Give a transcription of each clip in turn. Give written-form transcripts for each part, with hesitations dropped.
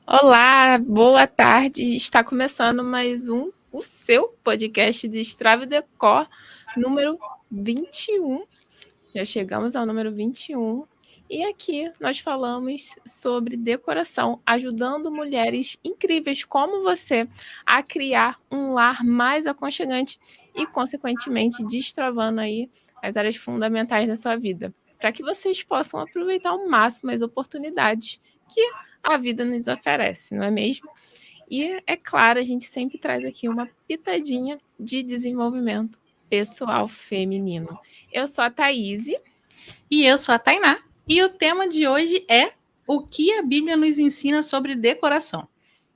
Olá, boa tarde. Está começando mais o seu podcast de Strava e Decor, número 21. Já chegamos ao número 21. E aqui nós falamos sobre decoração, ajudando mulheres incríveis como você a criar um lar mais aconchegante e, consequentemente, destravando aí as áreas fundamentais da sua vida, para que vocês possam aproveitar ao máximo as oportunidades que a vida nos oferece, não é mesmo? E, é claro, a gente sempre traz aqui uma pitadinha de desenvolvimento pessoal feminino. Eu sou a Thaís. E eu sou a Tainá. E o tema de hoje é o que a Bíblia nos ensina sobre decoração.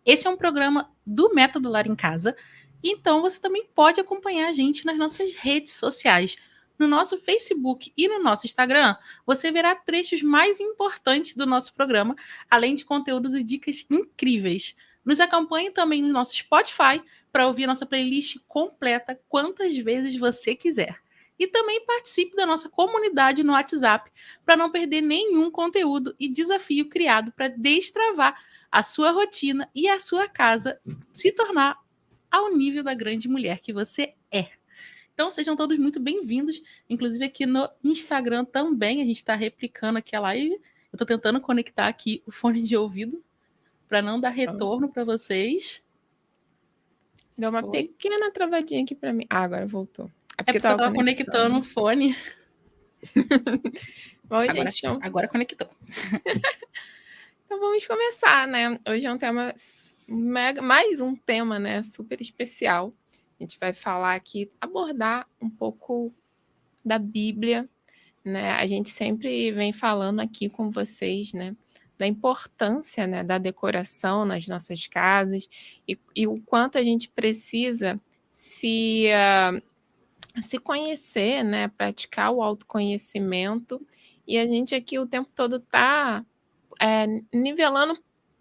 Esse é um programa do Método Lar em Casa, então você também pode acompanhar a gente nas nossas redes sociais. No nosso Facebook e no nosso Instagram, você verá trechos mais importantes do nosso programa, além de conteúdos e dicas incríveis. Nos acompanhe também no nosso Spotify para ouvir a nossa playlist completa quantas vezes você quiser. E também participe da nossa comunidade no WhatsApp para não perder nenhum conteúdo e desafio criado para destravar a sua rotina e a sua casa se tornar ao nível da grande mulher que você é. Então sejam todos muito bem-vindos, inclusive aqui no Instagram também, a gente está replicando aqui a live. Eu estou tentando conectar aqui o fone de ouvido para não dar retorno para vocês. Deu uma pequena travadinha aqui para mim. Ah, agora voltou. É porque eu estava conectando o fone. Bom, agora, gente, então... agora conectou. Então vamos começar, né? Hoje é um tema mais um tema, né, super especial. A gente vai falar aqui, abordar um pouco da Bíblia, né? A gente sempre vem falando aqui com vocês, né, da importância, né, da decoração nas nossas casas e o quanto a gente precisa se conhecer, né, praticar o autoconhecimento, e a gente aqui o tempo todo está nivelando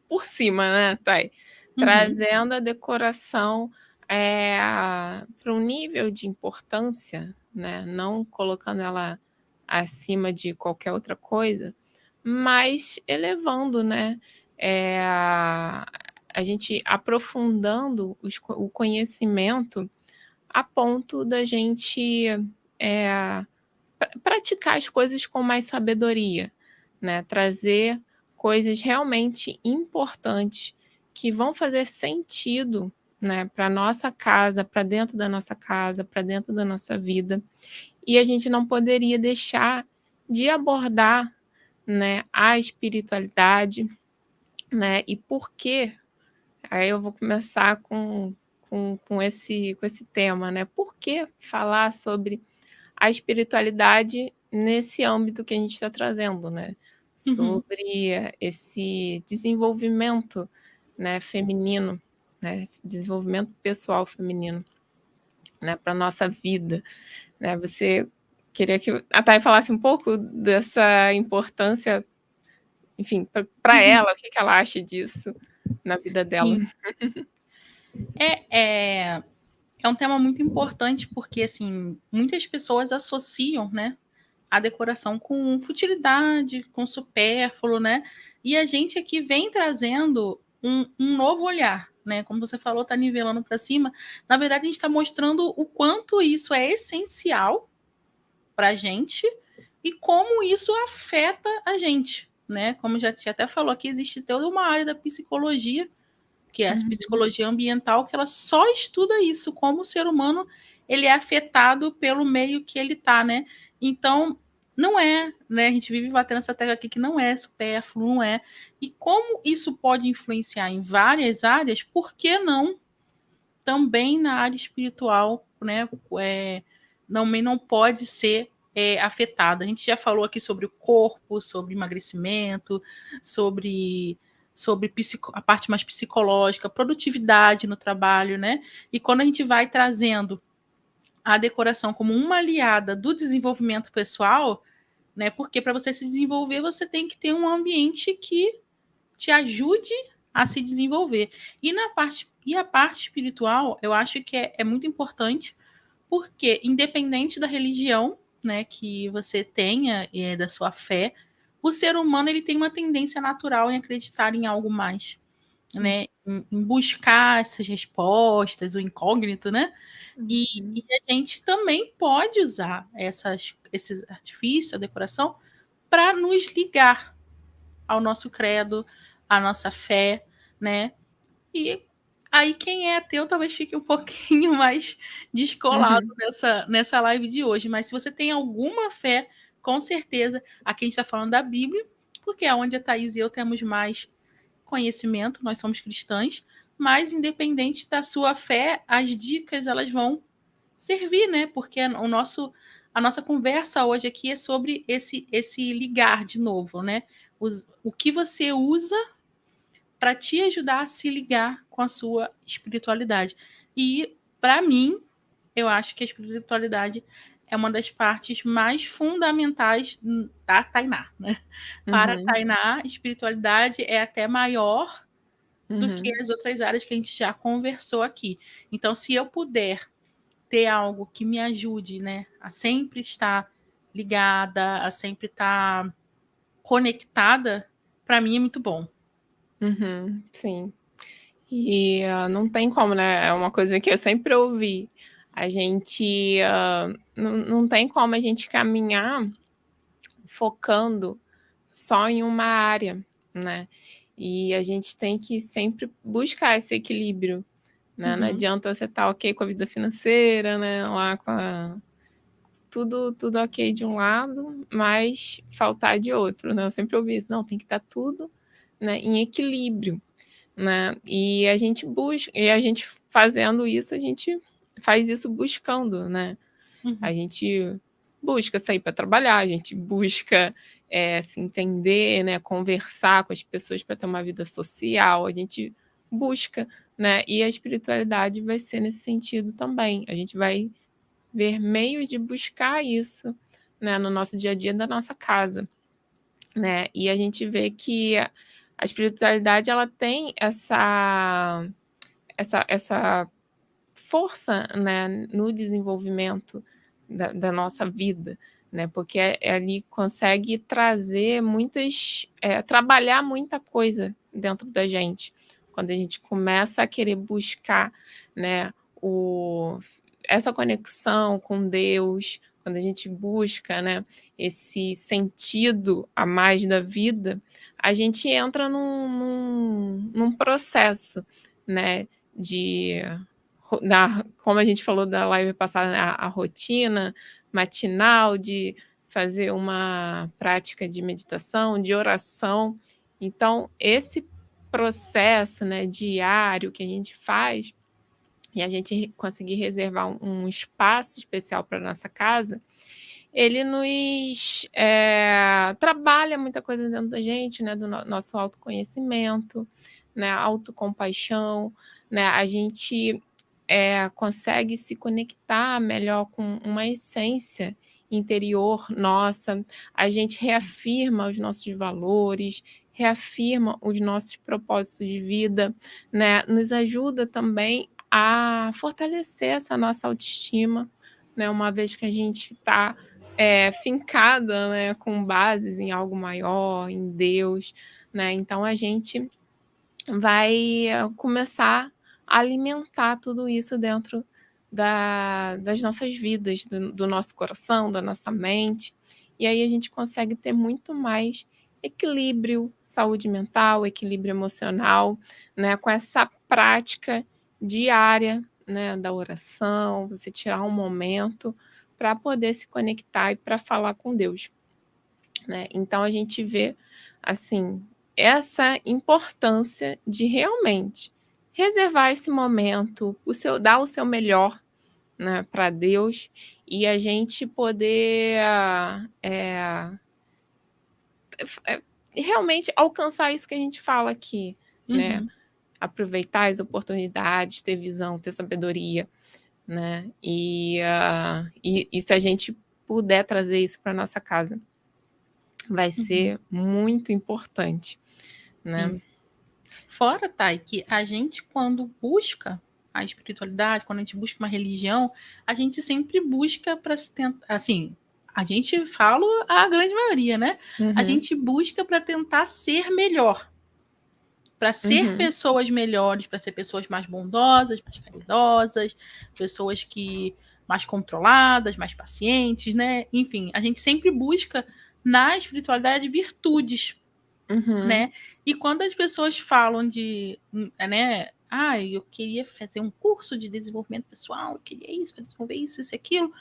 por cima, né, Thay? Trazendo a decoração para um nível de importância, né, não colocando ela acima de qualquer outra coisa, mas elevando, né, a gente aprofundando o conhecimento a ponto da gente praticar as coisas com mais sabedoria, né? Trazer coisas realmente importantes que vão fazer sentido, né, para nossa casa, para dentro da nossa casa, para dentro da nossa vida. E a gente não poderia deixar de abordar, né, a espiritualidade, né? E por quê? Aí eu vou começar com esse tema, né? Por que falar sobre a espiritualidade nesse âmbito que a gente está trazendo, né? Sobre esse desenvolvimento, né, feminino, né? Desenvolvimento pessoal feminino, né, para a nossa vida, né? Você queria que a Thay falasse um pouco dessa importância, enfim, para ela, o que ela acha disso na vida dela? Sim. É um tema muito importante porque, assim, muitas pessoas associam, né, a decoração com futilidade, com supérfluo, né? E a gente aqui vem trazendo um novo olhar, né? Como você falou, tá nivelando para cima. Na verdade, a gente está mostrando o quanto isso é essencial para a gente e como isso afeta a gente, né? Como já até falou aqui, existe toda uma área da psicologia, que é a psicologia ambiental, que ela só estuda isso, como o ser humano ele é afetado pelo meio que ele tá, né? Então, não é, né? A gente vive batendo essa tecla aqui que não é supérfluo, não é. E como isso pode influenciar em várias áreas, por que não também na área espiritual, né? Não pode ser afetada. A gente já falou aqui sobre o corpo, sobre emagrecimento, sobre a parte mais psicológica, produtividade no trabalho, né? E quando a gente vai trazendo a decoração como uma aliada do desenvolvimento pessoal, né? Porque para você se desenvolver, você tem que ter um ambiente que te ajude a se desenvolver. E a parte espiritual, eu acho que é muito importante, porque independente da religião, né, que você tenha, da sua fé, o ser humano ele tem uma tendência natural em acreditar em algo mais. né, em buscar essas respostas, o incógnito, né? E a gente também pode usar esses artifícios, a decoração, para nos ligar ao nosso credo, à nossa fé, né? E aí quem é ateu talvez fique um pouquinho mais descolado nessa live de hoje. Mas se você tem alguma fé, com certeza, aqui a gente está falando da Bíblia, porque é onde a Thaís e eu temos mais conhecimento, nós somos cristãs, mas independente da sua fé, as dicas elas vão servir, né? Porque a nossa conversa hoje aqui é sobre esse ligar de novo, né? O que você usa para te ajudar a se ligar com a sua espiritualidade. E para mim, eu acho que a espiritualidade é uma das partes mais fundamentais da Tainá, né? Para a Tainá, espiritualidade é até maior do que as outras áreas que a gente já conversou aqui. Então, se eu puder ter algo que me ajude, né, a sempre estar ligada, a sempre estar conectada, para mim é muito bom. Sim. E não tem como, né? É uma coisa que eu sempre ouvi. A gente não tem como a gente caminhar focando só em uma área, né? E a gente tem que sempre buscar esse equilíbrio, né? Não adianta você estar ok com a vida financeira, né? Lá com tudo ok de um lado, mas faltar de outro, né? Eu sempre ouvi isso. Não, tem que estar tudo, né, em equilíbrio, né? E a gente busca, e a gente fazendo isso, a gente faz isso buscando, né? A gente busca sair para trabalhar, a gente busca se entender, né? Conversar com as pessoas para ter uma vida social, a gente busca, né? E a espiritualidade vai ser nesse sentido também. A gente vai ver meios de buscar isso, né, no nosso dia a dia da nossa casa, né? E a gente vê que a espiritualidade ela tem essa força, né, no desenvolvimento da nossa vida, né? Porque ali consegue trazer trabalhar muita coisa dentro da gente. Quando a gente começa a querer buscar, né, essa conexão com Deus, quando a gente busca, né, esse sentido a mais da vida, a gente entra num processo, né, como a gente falou da live passada, a rotina matinal de fazer uma prática de meditação, de oração. Então, esse processo, né, diário que a gente faz, e a gente conseguir reservar um espaço especial para nossa casa, ele nos trabalha muita coisa dentro da gente, né, do nosso autoconhecimento, né, autocompaixão, né, a gente consegue se conectar melhor com uma essência interior nossa, a gente reafirma os nossos valores, reafirma os nossos propósitos de vida, né, nos ajuda também a fortalecer essa nossa autoestima, né, uma vez que a gente está fincada, né, com bases em algo maior, em Deus, né, então a gente vai começar a alimentar tudo isso dentro das nossas vidas, do nosso coração, da nossa mente, e aí a gente consegue ter muito mais equilíbrio, saúde mental, equilíbrio emocional, né, com essa prática diária, né, da oração, você tirar um momento para poder se conectar e para falar com Deus, né? Então a gente vê assim essa importância de realmente reservar esse momento, dar o seu melhor, né, para Deus, e a gente poder realmente alcançar isso que a gente fala aqui, né? Aproveitar as oportunidades, ter visão, ter sabedoria, né? E se a gente puder trazer isso para nossa casa, vai ser muito importante, né? Sim. Fora, Thay, que a gente, quando busca a espiritualidade, quando a gente busca uma religião, a gente sempre busca para se tentar, assim, a gente fala a grande maioria, né? A gente busca para tentar ser melhor. para ser pessoas melhores, para ser pessoas mais bondosas, mais caridosas, pessoas que mais controladas, mais pacientes, né? Enfim, a gente sempre busca na espiritualidade virtudes, né? E quando as pessoas falam de, né? Ah, eu queria fazer um curso de desenvolvimento pessoal, eu queria isso para desenvolver isso, isso, aquilo.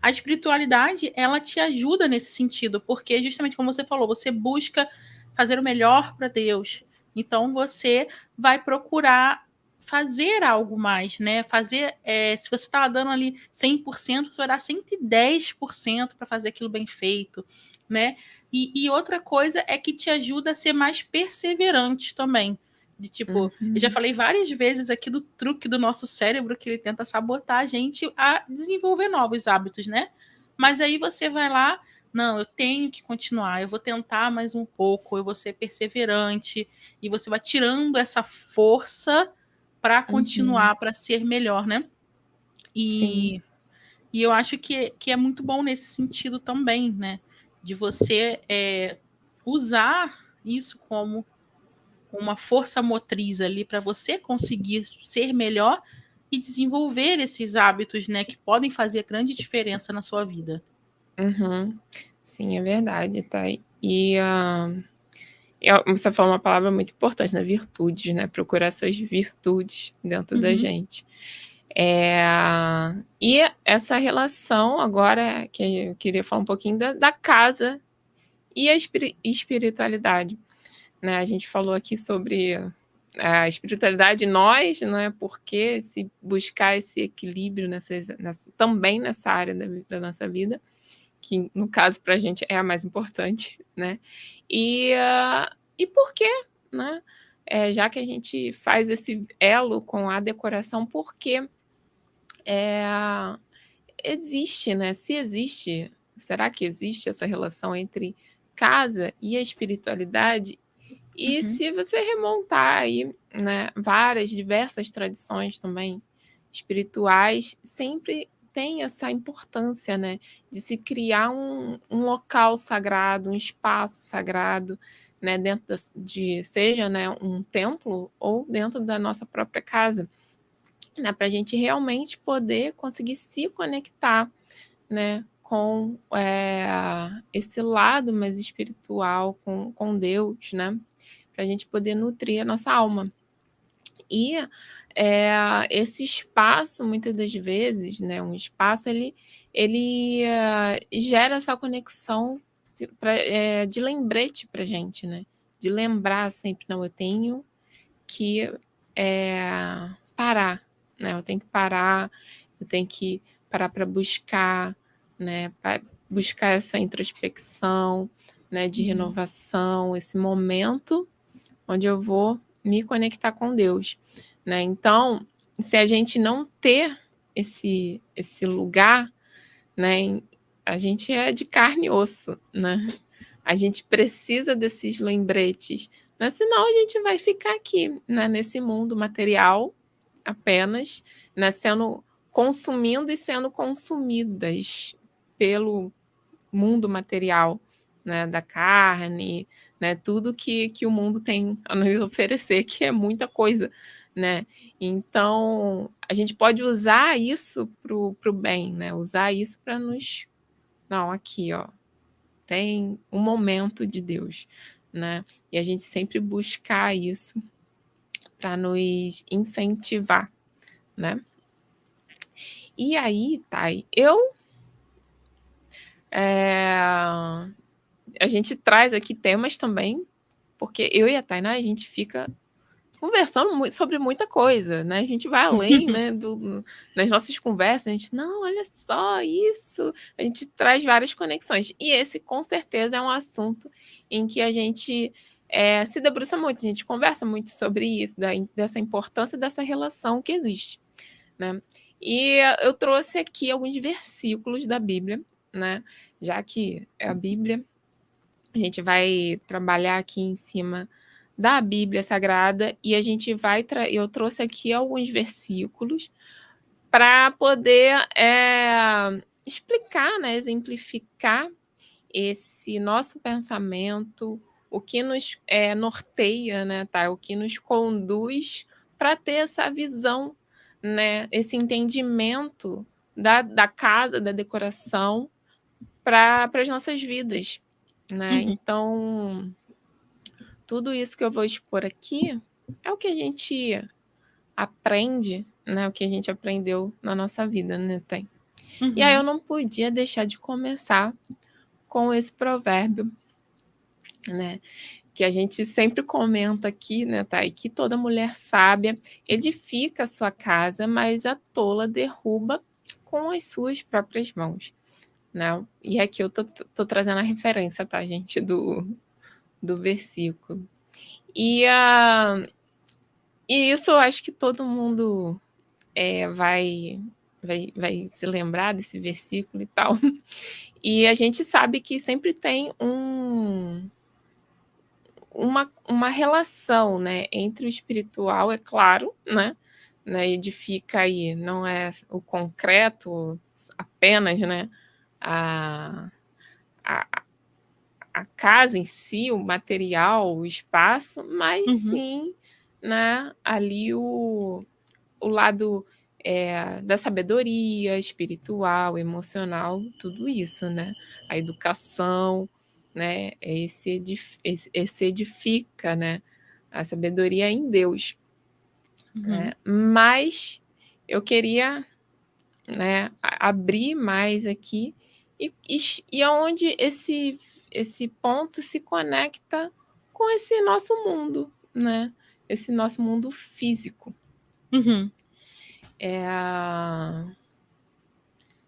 A espiritualidade, ela te ajuda nesse sentido, porque justamente como você falou, você busca fazer o melhor para Deus. Então você vai procurar fazer algo mais, né? Fazer, se você estava dando ali 100%, você vai dar 110% para fazer aquilo bem feito, né? E outra coisa é que te ajuda a ser mais perseverante também. De tipo, eu já falei várias vezes aqui do truque do nosso cérebro que ele tenta sabotar a gente a desenvolver novos hábitos, né? Mas aí você vai lá, não, eu tenho que continuar, eu vou tentar mais um pouco, eu vou ser perseverante, e você vai tirando essa força para continuar, para ser melhor, né? E eu acho que é muito bom nesse sentido também, né? De você usar isso como uma força motriz ali para você conseguir ser melhor e desenvolver esses hábitos, né, que podem fazer grande diferença na sua vida. Sim, é verdade, tá? E você falou uma palavra muito importante, né? Virtudes, né? Procurar essas virtudes dentro da gente. E essa relação, agora que eu queria falar um pouquinho da casa e a espiritualidade, né? A gente falou aqui sobre a espiritualidade, nós, né? Porque se buscar esse equilíbrio também nessa área da nossa vida, que no caso para a gente é a mais importante, né? E por quê, né? Já que a gente faz esse elo com a decoração, porque existe, né? Se existe, será que existe essa relação entre casa e a espiritualidade? E se você remontar aí, né, diversas tradições também espirituais, sempre tem essa importância, né, de se criar um local sagrado, um espaço sagrado, né, dentro seja, né, um templo ou dentro da nossa própria casa, né, para a gente realmente poder conseguir se conectar, né, com esse lado mais espiritual, com Deus, né, para a gente poder nutrir a nossa alma. E esse espaço, muitas das vezes, né, um espaço, ele gera essa conexão de lembrete para a gente, né? De lembrar sempre, não, eu tenho que parar, né? Eu tenho que parar, eu tenho que parar para buscar, né? Para buscar essa introspecção, né? De renovação, esse momento onde eu vou me conectar com Deus, né? Então, se a gente não ter esse lugar, né? A gente é de carne e osso, né? A gente precisa desses lembretes, né? Senão a gente vai ficar aqui, né? Nesse mundo material apenas, né? Consumindo e sendo consumidas pelo mundo material, né? Da carne, né? Tudo que o mundo tem a nos oferecer, que é muita coisa, né? Então, a gente pode usar isso pro bem, né? Usar isso para nos... Não, aqui, ó, tem um momento de Deus, né? E a gente sempre buscar isso para nos incentivar, né? E aí, Thay, a gente traz aqui temas também, porque eu e a Tainá, a gente fica conversando sobre muita coisa, né? A gente vai além, né, nas nossas conversas, a gente, não, olha só isso, a gente traz várias conexões. E esse, com certeza, é um assunto em que a gente se debruça muito, a gente conversa muito sobre isso, dessa importância dessa relação que existe, né? E eu trouxe aqui alguns versículos da Bíblia, né? Já que é a Bíblia, a gente vai trabalhar aqui em cima da Bíblia Sagrada e a gente vai... Eu trouxe aqui alguns versículos para poder explicar, né, exemplificar esse nosso pensamento o que nos norteia, né, tá? O que nos conduz para ter essa visão, né? Esse entendimento da casa, da decoração para as nossas vidas, né? Uhum. Então, tudo isso que eu vou expor aqui é o que a gente aprende, né? O que a gente aprendeu na nossa vida, né, Tem? E aí eu Uhum. não podia deixar de começar com esse provérbio, né? Que a gente sempre comenta aqui, né, Thay? Que toda mulher sábia edifica a sua casa, mas a tola derruba com as suas próprias mãos, né? E aqui eu tô trazendo a referência, tá, gente, do versículo. E isso eu acho que todo mundo vai se lembrar desse versículo e tal. E a gente sabe que sempre tem uma relação, né, entre o espiritual, é claro, né, edifica aí, não é o concreto apenas, né, a, a, a casa em si, o material, o espaço, mas Uhum. sim, né, ali o lado da sabedoria espiritual, emocional, tudo isso, né? A educação, né? Esse edifica, né? A sabedoria em Deus. Uhum. Né? Mas eu queria, né, abrir mais aqui e aonde esse ponto se conecta com esse nosso mundo, né? Esse nosso mundo físico. Uhum. É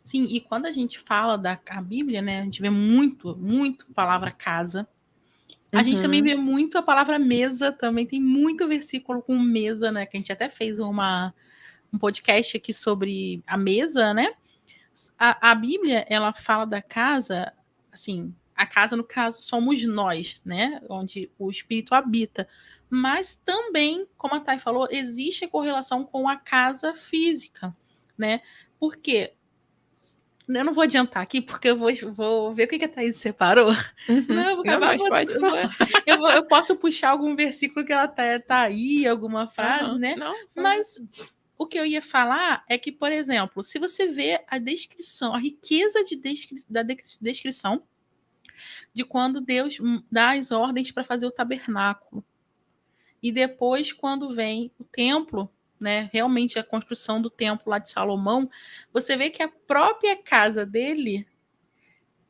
Sim, e quando a gente fala a Bíblia, né, a gente vê muito, muito palavra casa. A gente também vê muito a palavra mesa, também tem muito versículo com mesa, né, que a gente até fez um podcast aqui sobre a mesa, né? A Bíblia, ela fala da casa, assim, a casa, no caso, somos nós, né? Onde o Espírito habita. Mas também, como a Thay falou, existe a correlação com a casa física, né? Por quê? Eu não vou adiantar aqui, porque eu vou ver o que a Thaís separou. Senão eu vou Não, acabar. mas pode falar. Eu posso puxar algum versículo que ela tá aí, alguma frase, né? Não, Mas o que eu ia falar é que, por exemplo, se você vê a descrição, a riqueza da descrição de quando Deus dá as ordens para fazer o tabernáculo. E depois, quando vem o templo, né, realmente a construção do templo lá de Salomão, você vê que a própria casa dele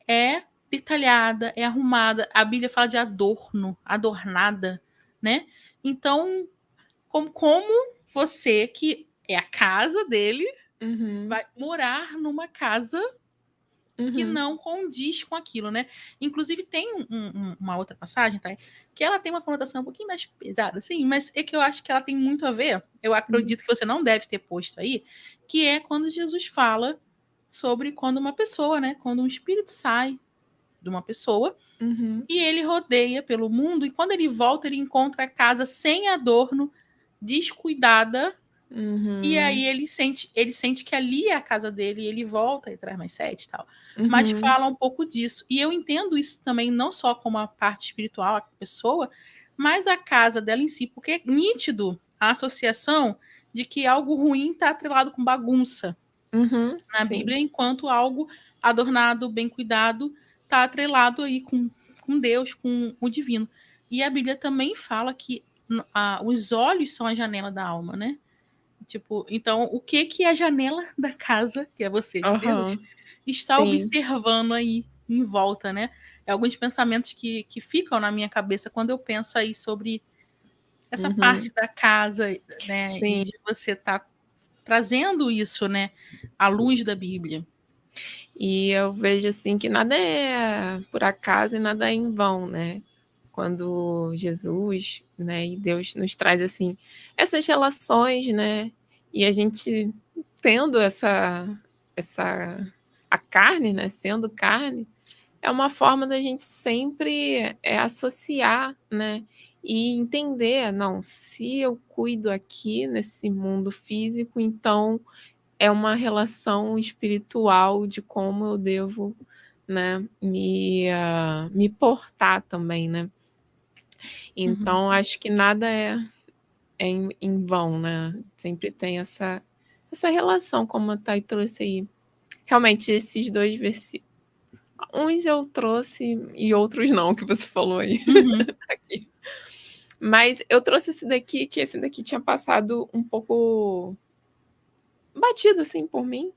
é detalhada, é arrumada. A Bíblia fala de adorno, adornada, né? Então, como você, que é a casa dele, vai morar numa casa que não condiz com aquilo, né? Inclusive, tem uma outra passagem, tá? Que ela tem uma conotação um pouquinho mais pesada, assim, mas é que eu acho que ela tem muito a ver. Eu acredito que você não deve ter posto aí, que é quando Jesus fala sobre quando uma pessoa, né? Quando um espírito sai de uma pessoa e ele rodeia pelo mundo, e quando ele volta, ele encontra a casa sem adorno, descuidada. E aí ele sente que ali é a casa dele, e ele volta e traz mais 7 e tal. Mas fala um pouco disso. E eu entendo isso também, não só como a parte espiritual, a pessoa, mas a casa dela em si, porque é nítido a associação de que algo ruim está atrelado com bagunça na Sim. Bíblia, enquanto algo adornado, bem cuidado, está atrelado aí com Deus, com o divino. E a Bíblia também fala que os olhos são a janela da alma, né? Tipo, então, o que que a janela da casa, que é você de Deus, está Sim. observando aí em volta, né? É alguns pensamentos que ficam na minha cabeça quando eu penso aí sobre essa parte da casa, né? Sim. E de você estar trazendo isso, né? À luz da Bíblia. E eu vejo assim que nada é por acaso e nada é em vão, né? Quando Jesus, né, e Deus nos traz assim essas relações, né? E a gente tendo essa a carne, né, sendo carne, é uma forma da gente sempre associar, né? E entender, não, se eu cuido aqui nesse mundo físico, então é uma relação espiritual de como eu devo, né, me portar também, né? Então, acho que nada é em vão, né? Sempre tem essa relação, como a Thay trouxe aí. Realmente, esses 2 versículos. Uns eu trouxe e outros não, que você falou aí. Aqui. Mas eu trouxe esse daqui, que esse daqui tinha passado um pouco batido, assim, por mim,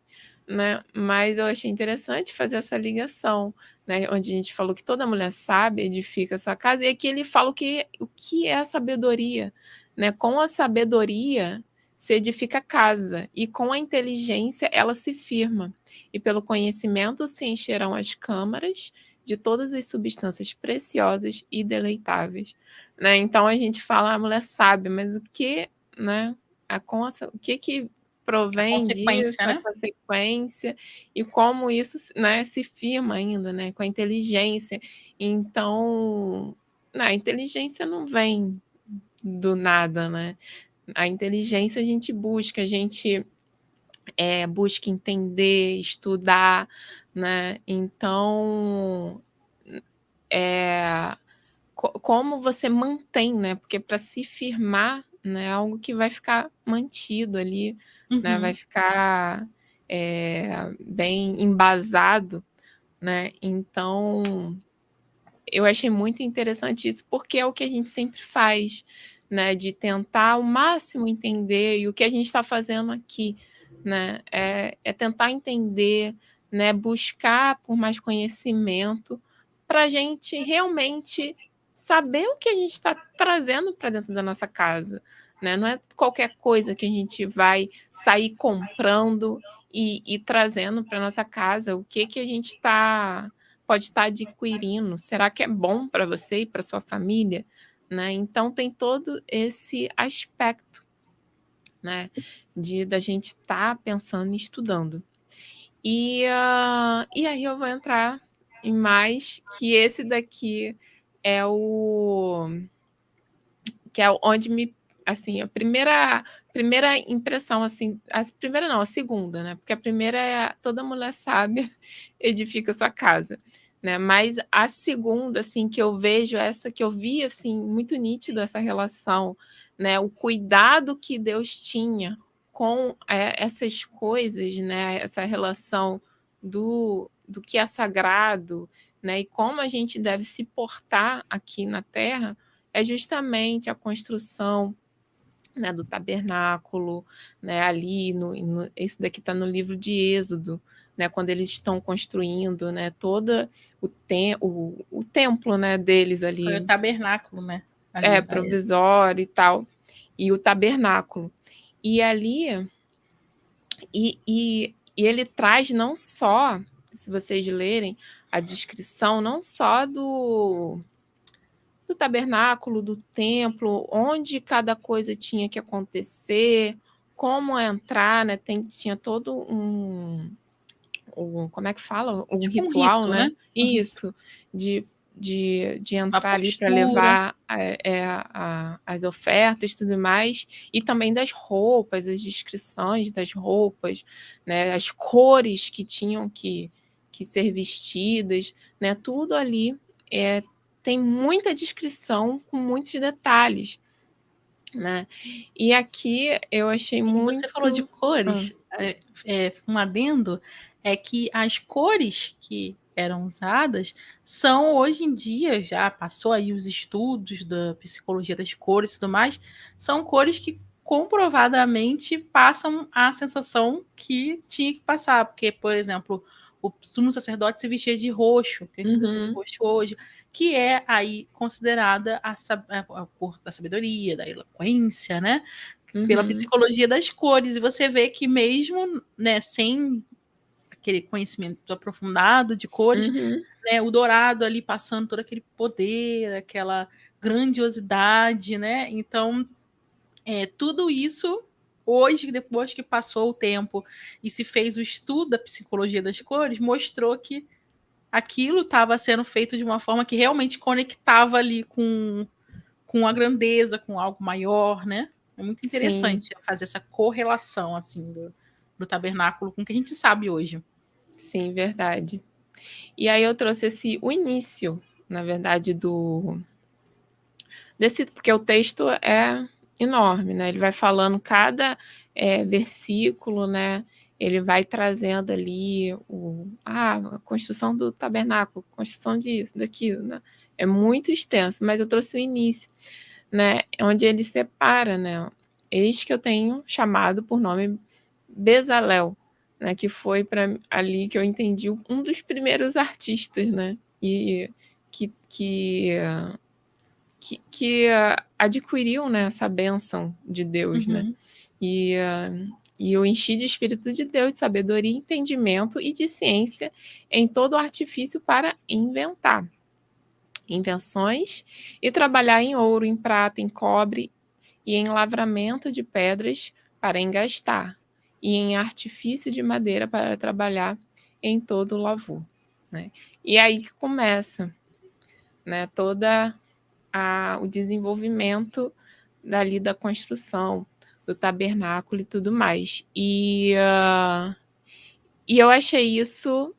né? Mas eu achei interessante fazer essa ligação, né? Onde a gente falou que toda mulher sábia edifica a sua casa, e aqui ele fala o que é a sabedoria, né? Com a sabedoria se edifica a casa, e com a inteligência ela se firma, e pelo conhecimento se encherão as câmaras de todas as substâncias preciosas e deleitáveis, né? Então a gente fala a mulher sábia, mas o que, né? O que provém disso, Consequência, a né? consequência, e como isso, né, se firma ainda, né, com a inteligência. Então, a inteligência não vem do nada, né? A inteligência a gente busca entender, estudar, né? Então, como você mantém, né? Porque para se firmar, né, é algo que vai ficar mantido ali, né? Vai ficar bem embasado, né? Então, eu achei muito interessante isso, porque é o que a gente sempre faz, né? De tentar ao máximo entender, e o que a gente está fazendo aqui, né? É tentar entender, né? Buscar por mais conhecimento, para a gente realmente saber o que a gente está trazendo para dentro da nossa casa, né? Não é qualquer coisa que a gente vai sair comprando e trazendo para nossa casa. O que a gente pode estar adquirindo? Será que é bom para você e para sua família? Né? Então tem todo esse aspecto, né, da gente estar pensando e estudando. E aí eu vou entrar em mais, que esse daqui é onde me, assim, a primeira impressão, assim, a primeira não, a segunda, né? Porque a primeira é toda mulher sábia edifica sua casa, né? Mas a segunda, assim, que eu vejo, essa que eu vi, assim, muito nítido essa relação, né? O cuidado que Deus tinha com essas coisas, né? Essa relação do que é sagrado, né? E como a gente deve se portar aqui na Terra, é justamente a construção, né, do tabernáculo, né, ali esse daqui está no livro de Êxodo, né, quando eles estão construindo, né, todo o templo, né, deles ali. Foi o tabernáculo, né? Ali, provisório e tal, e o tabernáculo. E ali, e ele traz não só, se vocês lerem a descrição, não só do tabernáculo, do templo, onde cada coisa tinha que acontecer, como entrar, né? Tinha todo como é que fala? Um tipo ritual, rito, né? né? Isso, de entrar ali para postura. levar as ofertas e tudo mais, e também das roupas, as descrições das roupas, né? As cores que tinham que ser vestidas, né? Tudo ali tem muita descrição com muitos detalhes, né? E aqui eu achei muito... Você falou de cores, um adendo é que as cores que eram usadas são, hoje em dia, já passou aí os estudos da psicologia das cores e tudo mais, são cores que comprovadamente passam a sensação que tinha que passar, porque, por exemplo, o sumo sacerdote se vestia de roxo, que a gente usa de roxo hoje, que é aí considerada a cor da sabedoria, da eloquência, né? Pela psicologia das cores, e você vê que mesmo, né, sem aquele conhecimento aprofundado de cores, né, o dourado ali passando todo aquele poder, aquela grandiosidade, né? Então, tudo isso hoje, depois que passou o tempo e se fez o estudo da psicologia das cores, mostrou que aquilo estava sendo feito de uma forma que realmente conectava ali com a grandeza, com algo maior, né? É muito interessante fazer essa correlação assim do tabernáculo com o que a gente sabe hoje. Sim, verdade. E aí eu trouxe o início, na verdade, do Porque o texto é enorme, né? Ele vai falando cada versículo, né? Ele vai trazendo ali a construção do tabernáculo, construção disso, daquilo, né? É muito extenso, mas eu trouxe o início, né? Onde ele separa, né? Eis que eu tenho chamado por nome Bezalel, né? Que foi para ali que eu entendi um dos primeiros artistas, né? E que adquiriu, né, essa bênção de Deus, né? E eu enchi de Espírito de Deus, de sabedoria, entendimento e de ciência em todo o artifício para inventar invenções e trabalhar em ouro, em prata, em cobre e em lavramento de pedras para engastar e em artifício de madeira para trabalhar em todo o lavor, né? E aí que começa, né, toda o desenvolvimento dali da construção do tabernáculo e tudo mais. E eu achei isso,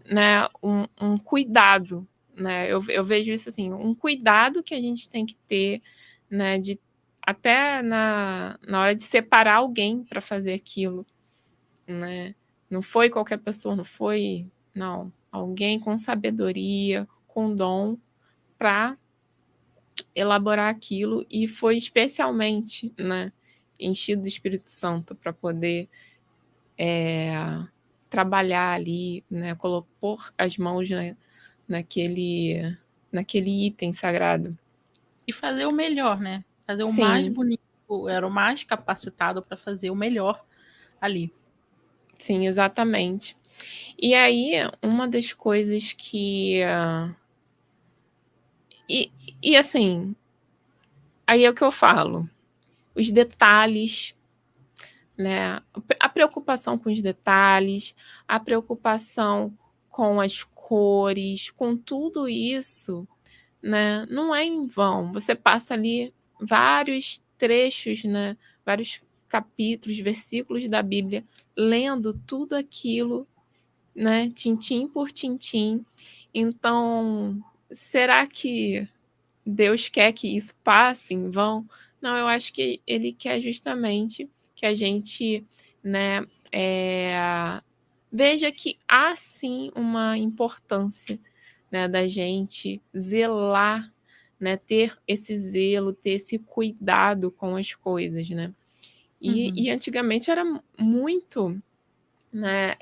né, um cuidado, né? Eu vejo isso assim, um cuidado que a gente tem que ter, né, de até na hora de separar alguém para fazer aquilo, né? Não foi qualquer pessoa, não, alguém com sabedoria, com dom para elaborar aquilo, e foi especialmente, né, enchido do Espírito Santo para poder trabalhar ali, né, pôr as mãos naquele item sagrado. E fazer o melhor, né? Fazer o Sim. mais bonito, era o mais capacitado para fazer o melhor ali. Sim, exatamente. E aí, uma das coisas que... E assim, aí é o que eu falo, os detalhes, né? A preocupação com os detalhes, a preocupação com as cores, com tudo isso, né? Não é em vão. Você passa ali vários trechos, né? Vários capítulos, versículos da Bíblia, lendo tudo aquilo, né? Tintim por tintim. Então, será que Deus quer que isso passe em vão? Não, eu acho que ele quer justamente que a gente, né, veja que há sim uma importância, né, da gente zelar, né, ter esse zelo, ter esse cuidado com as coisas, né? E antigamente era muito, né,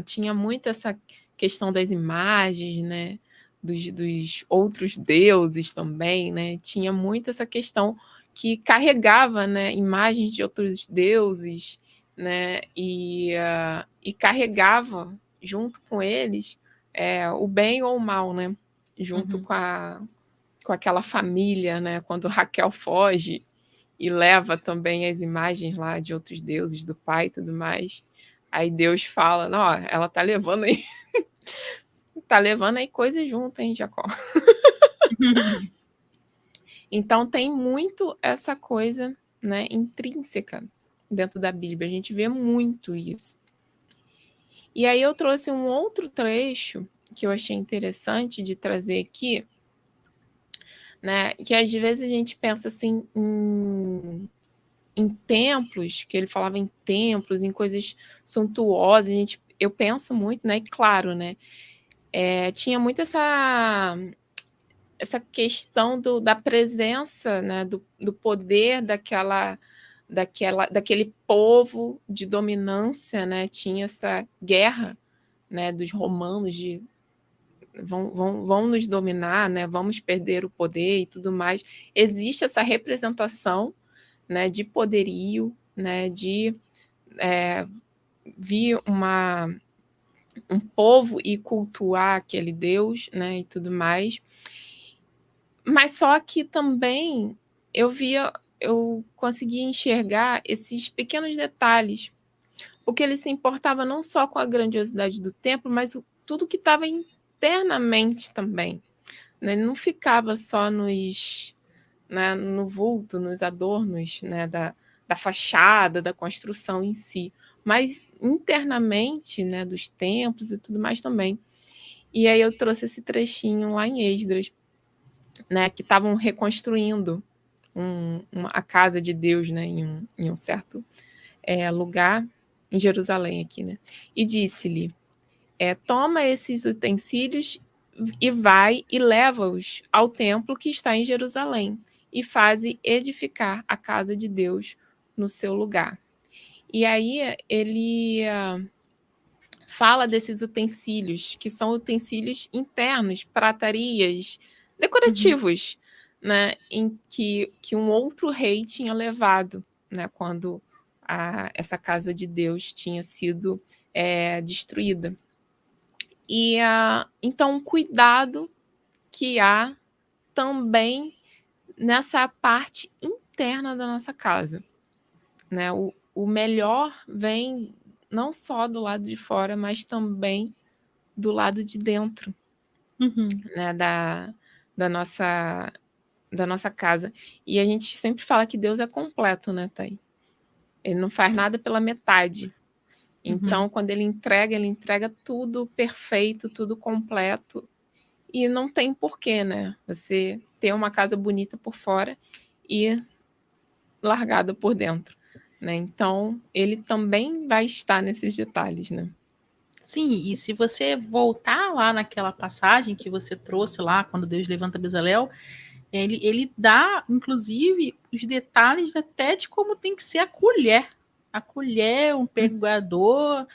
tinha muito essa questão das imagens, né, dos outros deuses também, né? Tinha muito essa questão que carregava, né, imagens de outros deuses, né? E carregava junto com eles o bem ou o mal, né? Junto com aquela família, né? Quando Raquel foge e leva também as imagens lá de outros deuses, do pai e tudo mais. Aí Deus fala, não, ó, ela tá levando aí tá levando aí coisa junto, hein, Jacó? Então tem muito essa coisa, né, intrínseca dentro da Bíblia. A gente vê muito isso. E aí eu trouxe um outro trecho que eu achei interessante de trazer aqui, né, que às vezes a gente pensa assim em templos, que ele falava em templos, em coisas suntuosas, eu penso muito, né, e claro, né, tinha muito essa questão da presença, né, do poder daquele povo de dominância, né, tinha essa guerra, né, dos romanos de vão nos dominar, né, vamos perder o poder e tudo mais. Existe essa representação, né, de poderio, né, de vir um povo e cultuar aquele Deus, né, e tudo mais. Mas só que também eu conseguia enxergar esses pequenos detalhes, porque ele se importava não só com a grandiosidade do templo, mas tudo que estava internamente também, né? Ele não ficava só né, no vulto, nos adornos, né, da fachada, da construção em si, mas internamente, né, dos templos e tudo mais também. E aí eu trouxe esse trechinho lá em Esdras, né, que estavam reconstruindo a casa de Deus, né, em um certo lugar em Jerusalém aqui, né? E disse-lhe: toma esses utensílios e vai e leva-os ao templo que está em Jerusalém e faze edificar a casa de Deus no seu lugar. E aí ele fala desses utensílios, que são utensílios internos, pratarias, decorativos, né, em que um outro rei tinha levado, né, quando essa casa de Deus tinha sido destruída. E então, o cuidado que há também nessa parte interna da nossa casa, né? O melhor vem não só do lado de fora, mas também do lado de dentro, né? Da nossa casa. E a gente sempre fala que Deus é completo, né, Thay? Ele não faz nada pela metade. Então, quando ele entrega tudo perfeito, tudo completo. E não tem porquê, né? Você ter uma casa bonita por fora e largada por dentro, né? Então, ele também vai estar nesses detalhes, né? Sim, e se você voltar lá naquela passagem que você trouxe lá, quando Deus levanta Bezalel, ele dá, inclusive, os detalhes até de como tem que ser a colher. A colher, um pegador,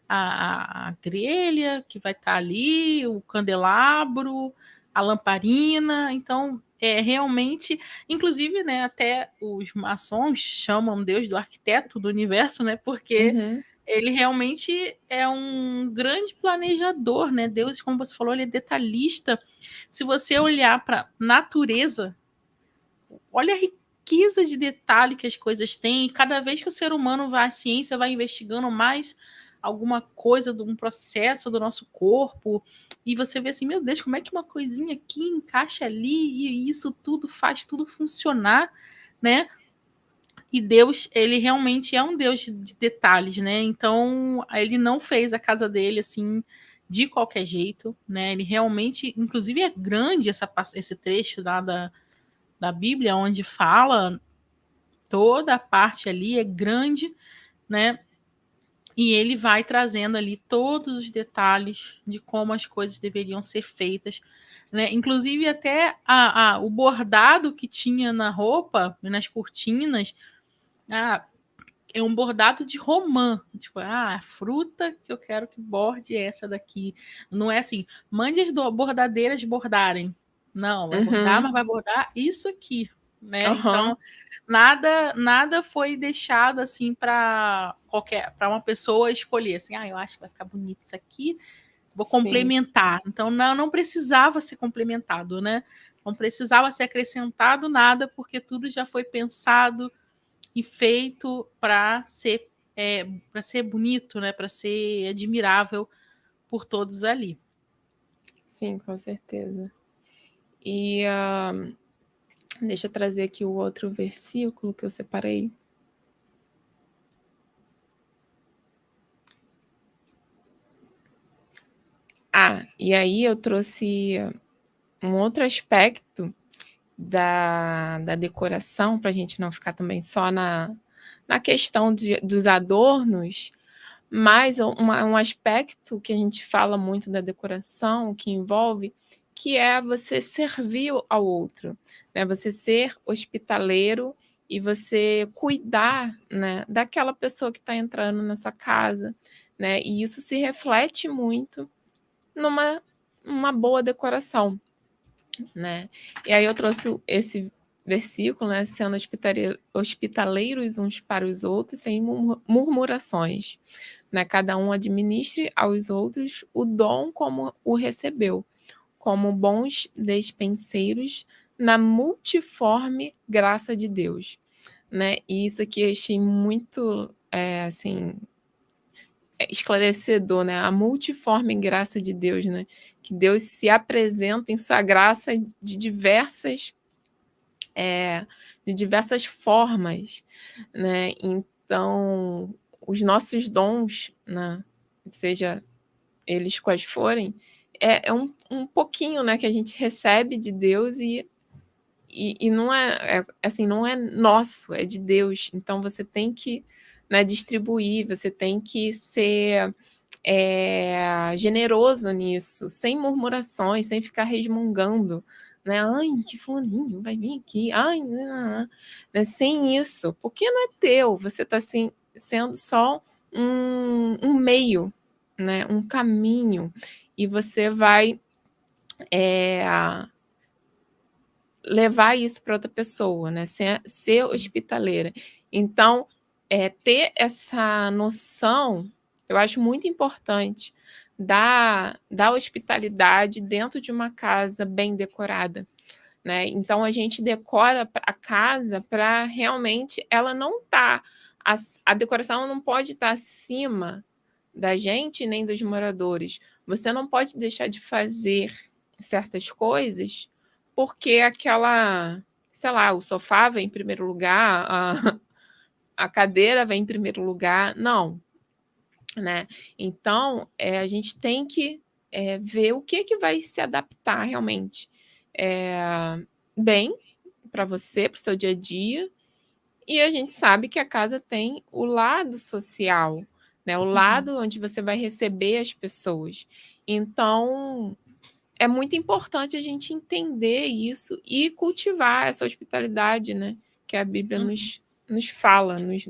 a grelha que vai estar ali, o candelabro, a lamparina. Então, realmente, inclusive, né, até os maçons chamam Deus do arquiteto do universo, né? Porque ele realmente é um grande planejador, né? Deus, como você falou, ele é detalhista. Se você olhar para natureza, olha a riqueza de detalhe que as coisas têm. E cada vez que o ser humano vai à ciência, vai investigando mais alguma coisa de um processo do nosso corpo, e você vê assim, meu Deus, como é que uma coisinha aqui encaixa ali e isso tudo faz tudo funcionar, né? E Deus, ele realmente é um Deus de detalhes, né? Então, ele não fez a casa dele assim de qualquer jeito, né? Ele realmente, inclusive, é grande esse trecho da Bíblia, onde fala toda a parte ali, é grande, né? E ele vai trazendo ali todos os detalhes de como as coisas deveriam ser feitas, né? Inclusive até o bordado que tinha na roupa, nas cortinas, é um bordado de romã. Tipo, a fruta que eu quero que borde é essa daqui. Não é assim, mande as bordadeiras bordarem. Não, vai bordar, mas vai bordar isso aqui, né? Então, nada foi deixado assim para uma pessoa escolher assim, eu acho que vai ficar bonito isso aqui, vou complementar. Então, não precisava ser complementado, né? Não precisava ser acrescentado nada, porque tudo já foi pensado e feito para ser bonito, né? Para ser admirável por todos ali. Sim, com certeza. E deixa eu trazer aqui o outro versículo que eu separei. E aí eu trouxe um outro aspecto da decoração, para a gente não ficar também só na questão dos adornos, mas um aspecto que a gente fala muito da decoração, que envolve, que é você servir ao outro, né? Você ser hospitaleiro e você cuidar, né, daquela pessoa que está entrando na sua casa, né? E isso se reflete muito numa boa decoração, né? E aí eu trouxe esse versículo, né? Sendo hospitaleiros uns para os outros, sem murmurações, né? Cada um administre aos outros o dom como o recebeu, como bons despenseiros na multiforme graça de Deus, né? E isso aqui eu achei muito, assim, esclarecedor, né? A multiforme graça de Deus, né? Que Deus se apresenta em sua graça de diversas formas, né? Então, os nossos dons, né? Seja eles quais forem, é um pouquinho, né, que a gente recebe de Deus e e não assim, não é nosso, é de Deus. Então você tem que, né, distribuir, você tem que ser generoso nisso, sem murmurações, sem ficar resmungando, né? Ai, que fulaninho vai vir aqui, ai, não. Né? Sem isso, porque não é teu, você está assim, sendo só um meio, né? Um caminho, e você vai levar isso para outra pessoa, né? Ser hospitaleira. Então, ter essa noção, eu acho muito importante da hospitalidade dentro de uma casa bem decorada, né? Então a gente decora a casa para realmente ela não tá a decoração não pode estar acima da gente nem dos moradores. Você não pode deixar de fazer certas coisas porque aquela, sei lá, o sofá vem em primeiro lugar, a cadeira vem em primeiro lugar. Não, né? Então, a gente tem que ver o que vai se adaptar realmente bem para você, para o seu dia a dia. E a gente sabe que a casa tem o lado social, né? O lado onde você vai receber as pessoas. Então, é muito importante a gente entender isso e cultivar essa hospitalidade, né? Que a Bíblia nos fala, nos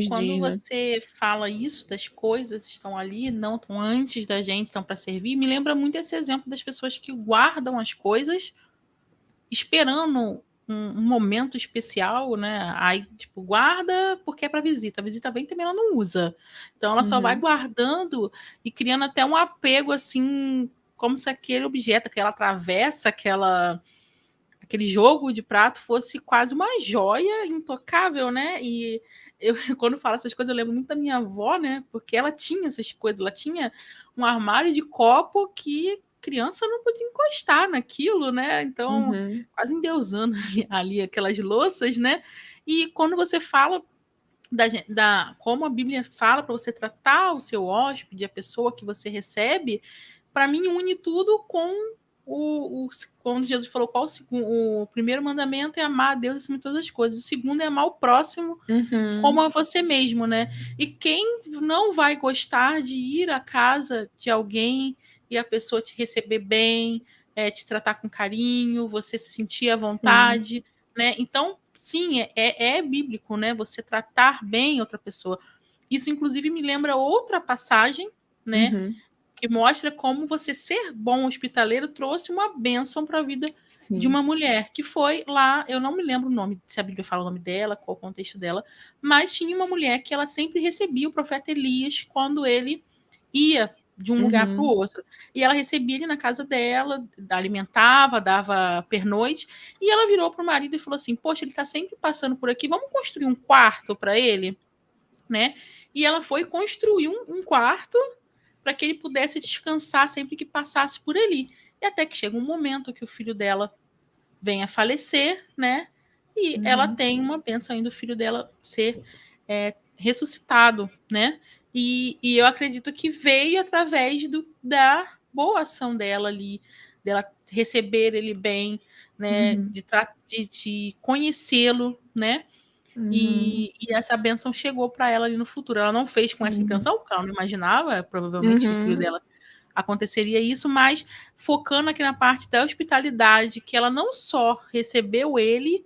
quando diz, né? você fala isso, das coisas estão ali, não estão antes da gente, estão para servir, me lembra muito esse exemplo das pessoas que guardam as coisas esperando um momento especial, né? Aí, tipo, guarda porque é para visita. A visita vem também, ela não usa. Então, ela só vai guardando e criando até um apego, assim, como se aquele objeto, aquela travessa, aquele jogo de prato fosse quase uma joia intocável, né? E eu, quando falo essas coisas, eu lembro muito da minha avó, né? Porque ela tinha essas coisas, ela tinha um armário de copo que criança não podia encostar naquilo, né? Então, quase endeusando ali aquelas louças, né? E quando você fala como a Bíblia fala para você tratar o seu hóspede, a pessoa que você recebe, para mim une tudo com quando Jesus falou qual o primeiro mandamento é amar a Deus acima de todas as coisas, o segundo é amar o próximo como a você mesmo, né? E quem não vai gostar de ir à casa de alguém e a pessoa te receber bem, te tratar com carinho, você se sentir à vontade, né? Então, sim, é bíblico, né? Você tratar bem outra pessoa. Isso, inclusive, me lembra outra passagem, né? Que mostra como você ser bom hospitaleiro trouxe uma bênção para a vida de uma mulher, que foi lá, eu não me lembro o nome, se a Bíblia fala o nome dela, qual o contexto dela, mas tinha uma mulher que ela sempre recebia o profeta Elias quando ele ia de um lugar para o outro. E ela recebia ele na casa dela, alimentava, dava pernoite, e ela virou para o marido e falou assim: poxa, ele está sempre passando por aqui, vamos construir um quarto para ele, né? E ela foi construir um quarto para que ele pudesse descansar sempre que passasse por ali. E até que chega um momento que o filho dela vem a falecer, né? E ela tem uma bênção ainda do filho dela ser ressuscitado, né? E eu acredito que veio através da boa ação dela ali, dela receber ele bem, né? De conhecê-lo, né? E essa bênção chegou para ela ali no futuro. Ela não fez com essa intenção, porque ela não imaginava, provavelmente, que o filho dela aconteceria isso, mas focando aqui na parte da hospitalidade, que ela não só recebeu ele,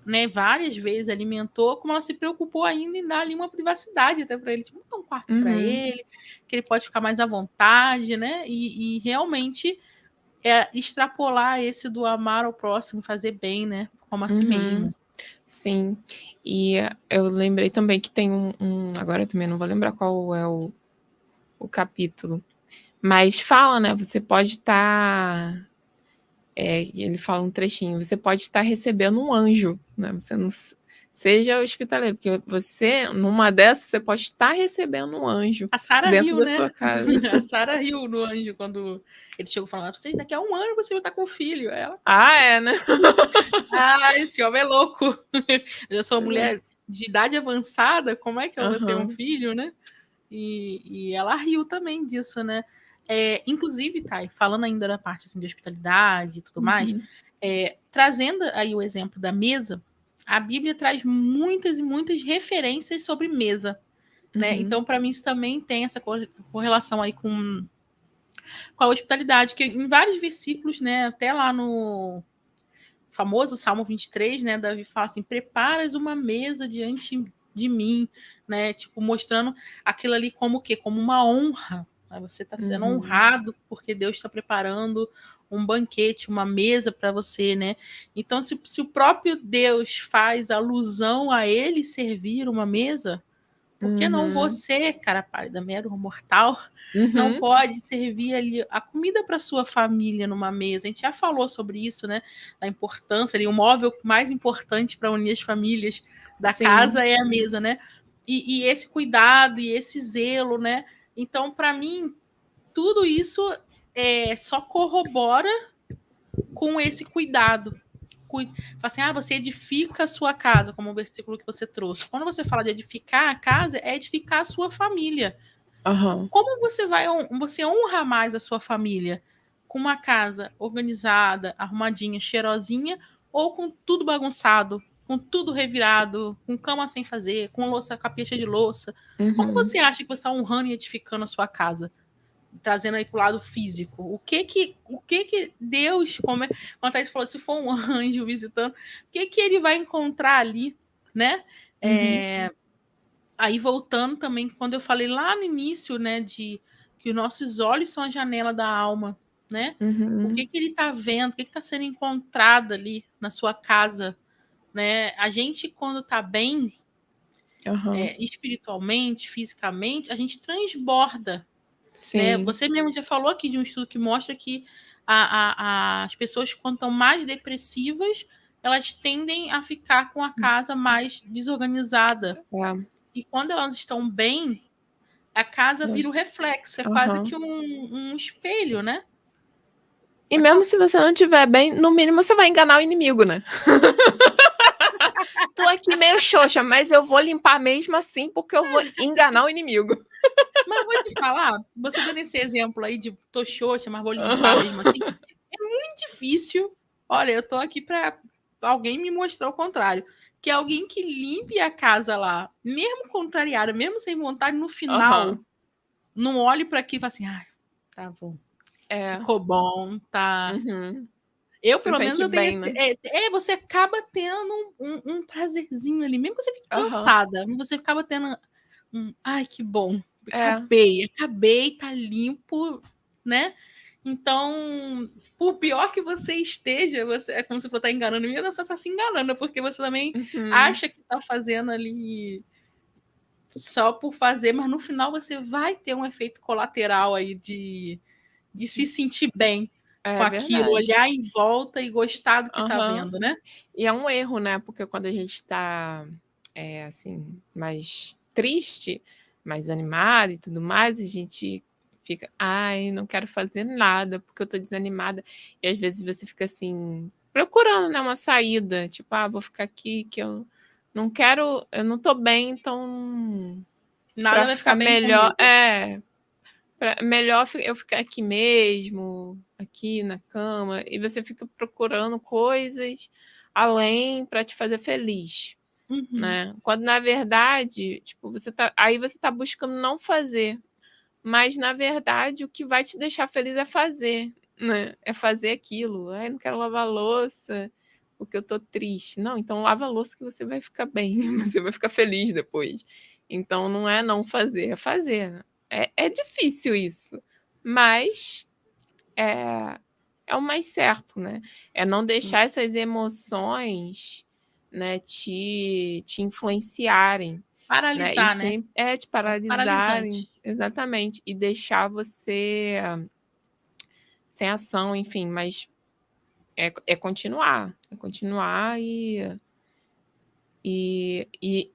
né, várias vezes alimentou, como ela se preocupou ainda em dar ali uma privacidade até para ele, tipo, dar um quarto para ele, que ele pode ficar mais à vontade, né? E realmente extrapolar esse do amar ao próximo, fazer bem, né? Como a si mesmo. Sim, e eu lembrei também que tem agora eu também não vou lembrar qual é o capítulo, mas fala, né, você pode estar, ele fala um trechinho, você pode estar recebendo um anjo, né, você não seja hospitaleiro, porque você, numa dessas, você pode estar recebendo um anjo a Sarah dentro riu, da né? sua casa. A Sarah riu no anjo quando ele chegou falando: vocês daqui a um ano você vai estar com o filho. Ela, né? Esse homem é louco. Eu sou uma mulher de idade avançada, como é que eu vou ter um filho, né? E ela riu também disso, né? Inclusive, Thay, falando ainda da parte assim, de hospitalidade e tudo mais, Trazendo aí o exemplo da mesa, a Bíblia traz muitas e muitas referências sobre mesa, né? Então, para mim, isso também tem essa correlação aí com a hospitalidade, que em vários versículos, né, até lá no famoso Salmo 23, né, Davi fala assim: preparas uma mesa diante de mim, né, tipo, mostrando aquilo ali como o quê? Como uma honra. Você está sendo honrado porque Deus está preparando um banquete, uma mesa para você, né? Então, se o próprio Deus faz alusão a ele servir uma mesa, por que não você, cara pálida, mero mortal, não pode servir ali a comida para sua família numa mesa? A gente já falou sobre isso, né? Da importância ali, o móvel mais importante para unir as famílias da casa é a mesa, né? E esse cuidado e esse zelo, né? Então, para mim, tudo isso só corrobora com esse cuidado. Fala assim, você edifica a sua casa, como o versículo que você trouxe. Quando você fala de edificar a casa, é edificar a sua família. Como você honra mais a sua família? Com uma casa organizada, arrumadinha, cheirosinha, ou com tudo bagunçado, com tudo revirado, com cama sem fazer, com louça, com a pia cheia de louça? Como você acha que você está honrando e edificando a sua casa? Trazendo aí pro lado físico. O que que Deus, como a Thaís falou, se for um anjo visitando, o que ele vai encontrar ali, né? Aí voltando também, quando eu falei lá no início, né, de que os nossos olhos são a janela da alma, né? O que ele tá vendo, o que tá sendo encontrado ali na sua casa, né? A gente, quando tá bem, espiritualmente, fisicamente, a gente transborda, né? Você mesmo já falou aqui de um estudo que mostra que as pessoas, quando estão mais depressivas, elas tendem a ficar com a casa mais desorganizada. E quando elas estão bem, a casa vira o reflexo. É quase que um espelho, né? E mesmo se você não estiver bem, no mínimo você vai enganar o inimigo, né? Tô aqui meio xoxa, mas eu vou limpar mesmo assim, porque eu vou enganar o inimigo. Mas eu vou te falar, você dando esse exemplo aí de tô xoxa, mas vou limpar mesmo assim, é muito difícil. Olha, eu tô aqui pra alguém me mostrar o contrário. Que alguém que limpe a casa lá, mesmo contrariada, mesmo sem vontade, no final, não olhe pra aqui e fale assim, tá bom. Ficou bom, tá. Eu, pelo menos, eu tenho bem, esse. Né? Você acaba tendo um prazerzinho ali, mesmo que você fique cansada, você acaba tendo ai, que bom. Acabei, tá limpo, né? Então, por pior que você esteja, é como você falou, tá enganando, você tá se enganando, porque você também acha que tá fazendo ali só por fazer, mas no final você vai ter um efeito colateral aí de se sentir bem com aquilo, olhar em volta e gostar do que tá vendo, né? E é um erro, né? Porque quando a gente tá assim, mais triste, mais animada e tudo mais, a gente fica, não quero fazer nada porque eu tô desanimada. E às vezes você fica assim, procurando, né, uma saída, tipo, vou ficar aqui que eu não quero, eu não tô bem, então nada vai ficar bem melhor, comigo. melhor eu ficar aqui mesmo, aqui na cama, e você fica procurando coisas além para te fazer feliz, né? Quando na verdade, tipo, você tá buscando não fazer, mas na verdade o que vai te deixar feliz é fazer, né? É fazer aquilo. Não quero lavar louça porque eu tô triste. Não, então lava a louça que você vai ficar bem, você vai ficar feliz depois. Então não é não fazer, é fazer. É difícil isso, mas é o mais certo, né? É não deixar essas emoções, né, te influenciarem, né? E Paralisar, né? te paralisarem, exatamente, e deixar você sem ação, enfim, mas é continuar e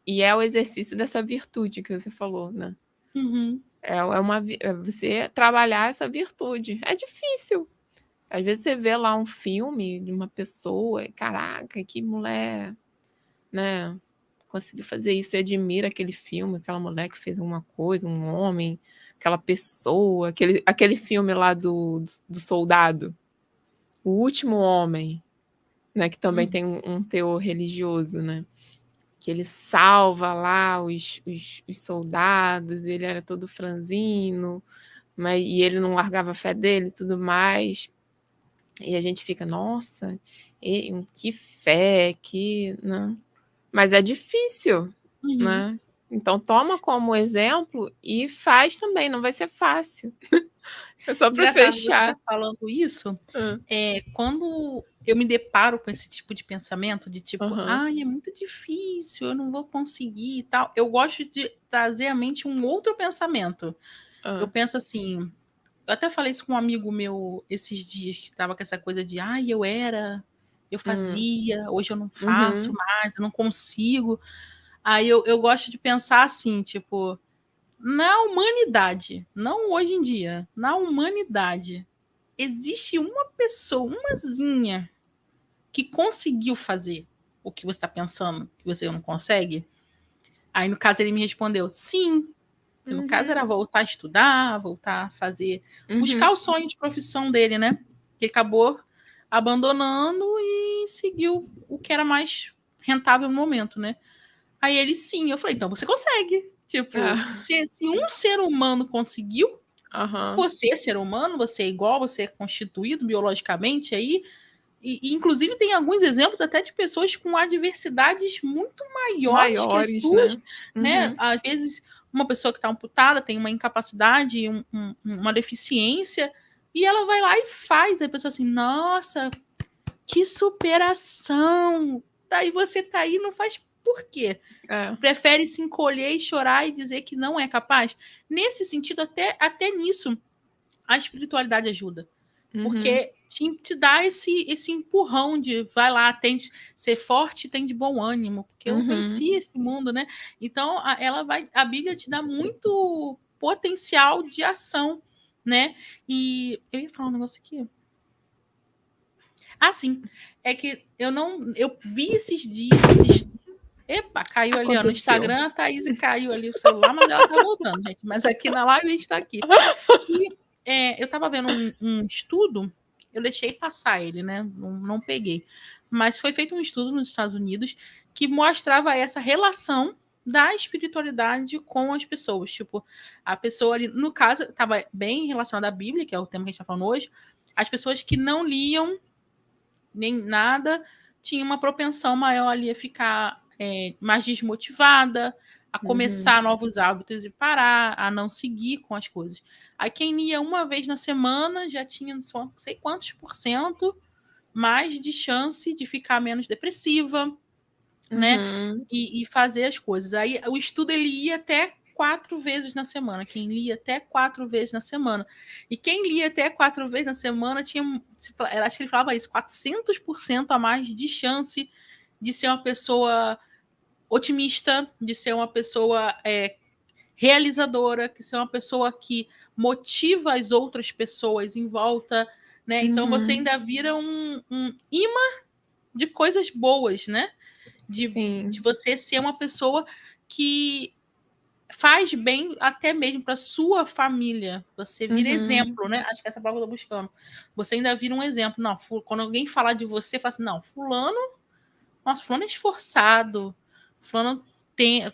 é o exercício dessa virtude que você falou, né? Você trabalhar essa virtude. É difícil. Às vezes você vê lá um filme de uma pessoa, caraca, que mulher, né? Conseguiu fazer isso, você admira aquele filme, aquela mulher que fez alguma coisa, um homem, aquela pessoa, aquele filme lá do soldado, O Último Homem. né, que também tem um teor religioso, né? Que ele salva lá os soldados, ele era todo franzino, e ele não largava a fé dele e tudo mais. E a gente fica, nossa, que fé, que... Né? Mas é difícil, né? Então toma como exemplo e faz também, não vai ser fácil. É só para fechar. Você falando isso, quando eu me deparo com esse tipo de pensamento, de tipo, ai, é muito difícil, eu não vou conseguir e tal, eu gosto de trazer à mente um outro pensamento. Eu penso assim, eu até falei isso com um amigo meu esses dias, que tava com essa coisa de, ai, eu fazia, hoje eu não faço mais, eu não consigo. Aí eu gosto de pensar assim, tipo, na humanidade, não hoje em dia, na humanidade, existe uma pessoa, umazinha, que conseguiu fazer o que você está pensando, que você não consegue? Aí, no caso, ele me respondeu, sim. No caso, era voltar a estudar, voltar a fazer, buscar o sonho de profissão dele, né? Que ele acabou abandonando e seguiu o que era mais rentável no momento, né? Aí ele, sim. Eu falei, então você consegue. Tipo, se um ser humano conseguiu, você, ser humano, você é igual, você é constituído biologicamente aí, e inclusive tem alguns exemplos até de pessoas com adversidades muito maiores que as suas, né? Às vezes, uma pessoa que está amputada tem uma incapacidade, uma deficiência, e ela vai lá e faz. Aí a pessoa assim, nossa, que superação! Daí você tá aí, não faz por quê? Prefere se encolher e chorar e dizer que não é capaz? Nesse sentido, até nisso, a espiritualidade ajuda. Porque te dá esse empurrão de vai lá, tente ser forte, tem de bom ânimo, porque eu venci esse mundo, né? Então, a Bíblia te dá muito potencial de ação, né? E eu ia falar um negócio aqui. Ah, sim. É que eu vi esses dias. Epa, caiu ali, ó, no Instagram, a Thaís caiu ali o celular, mas ela tá voltando, gente. Mas aqui na live a gente tá aqui. Eu tava vendo um estudo, eu deixei passar ele, né? Não peguei. Mas foi feito um estudo nos Estados Unidos que mostrava essa relação da espiritualidade com as pessoas. Tipo, a pessoa ali, no caso, estava bem relacionada à Bíblia, que é o tema que a gente tá falando hoje. As pessoas que não liam nem nada tinham uma propensão maior ali a ficar mais desmotivada, a começar novos hábitos e parar, a não seguir com as coisas. Aí quem lia uma vez na semana já tinha não sei quantos % mais de chance de ficar menos depressiva, né? E fazer as coisas. Aí o estudo ele ia até 4 vezes na semana. Quem lia até 4 vezes na semana. E quem lia até 4 vezes na semana tinha, acho que ele falava isso, 400% a mais de chance de ser uma pessoa otimista, de ser uma pessoa realizadora, de ser uma pessoa que motiva as outras pessoas em volta, né? Então você ainda vira um imã de coisas boas, né? De você ser uma pessoa que faz bem até mesmo para sua família. Você vira exemplo, né? Acho que essa palavra eu tô buscando. Você ainda vira um exemplo. Não, quando alguém falar de você, fala assim, não, fulano é esforçado, fulano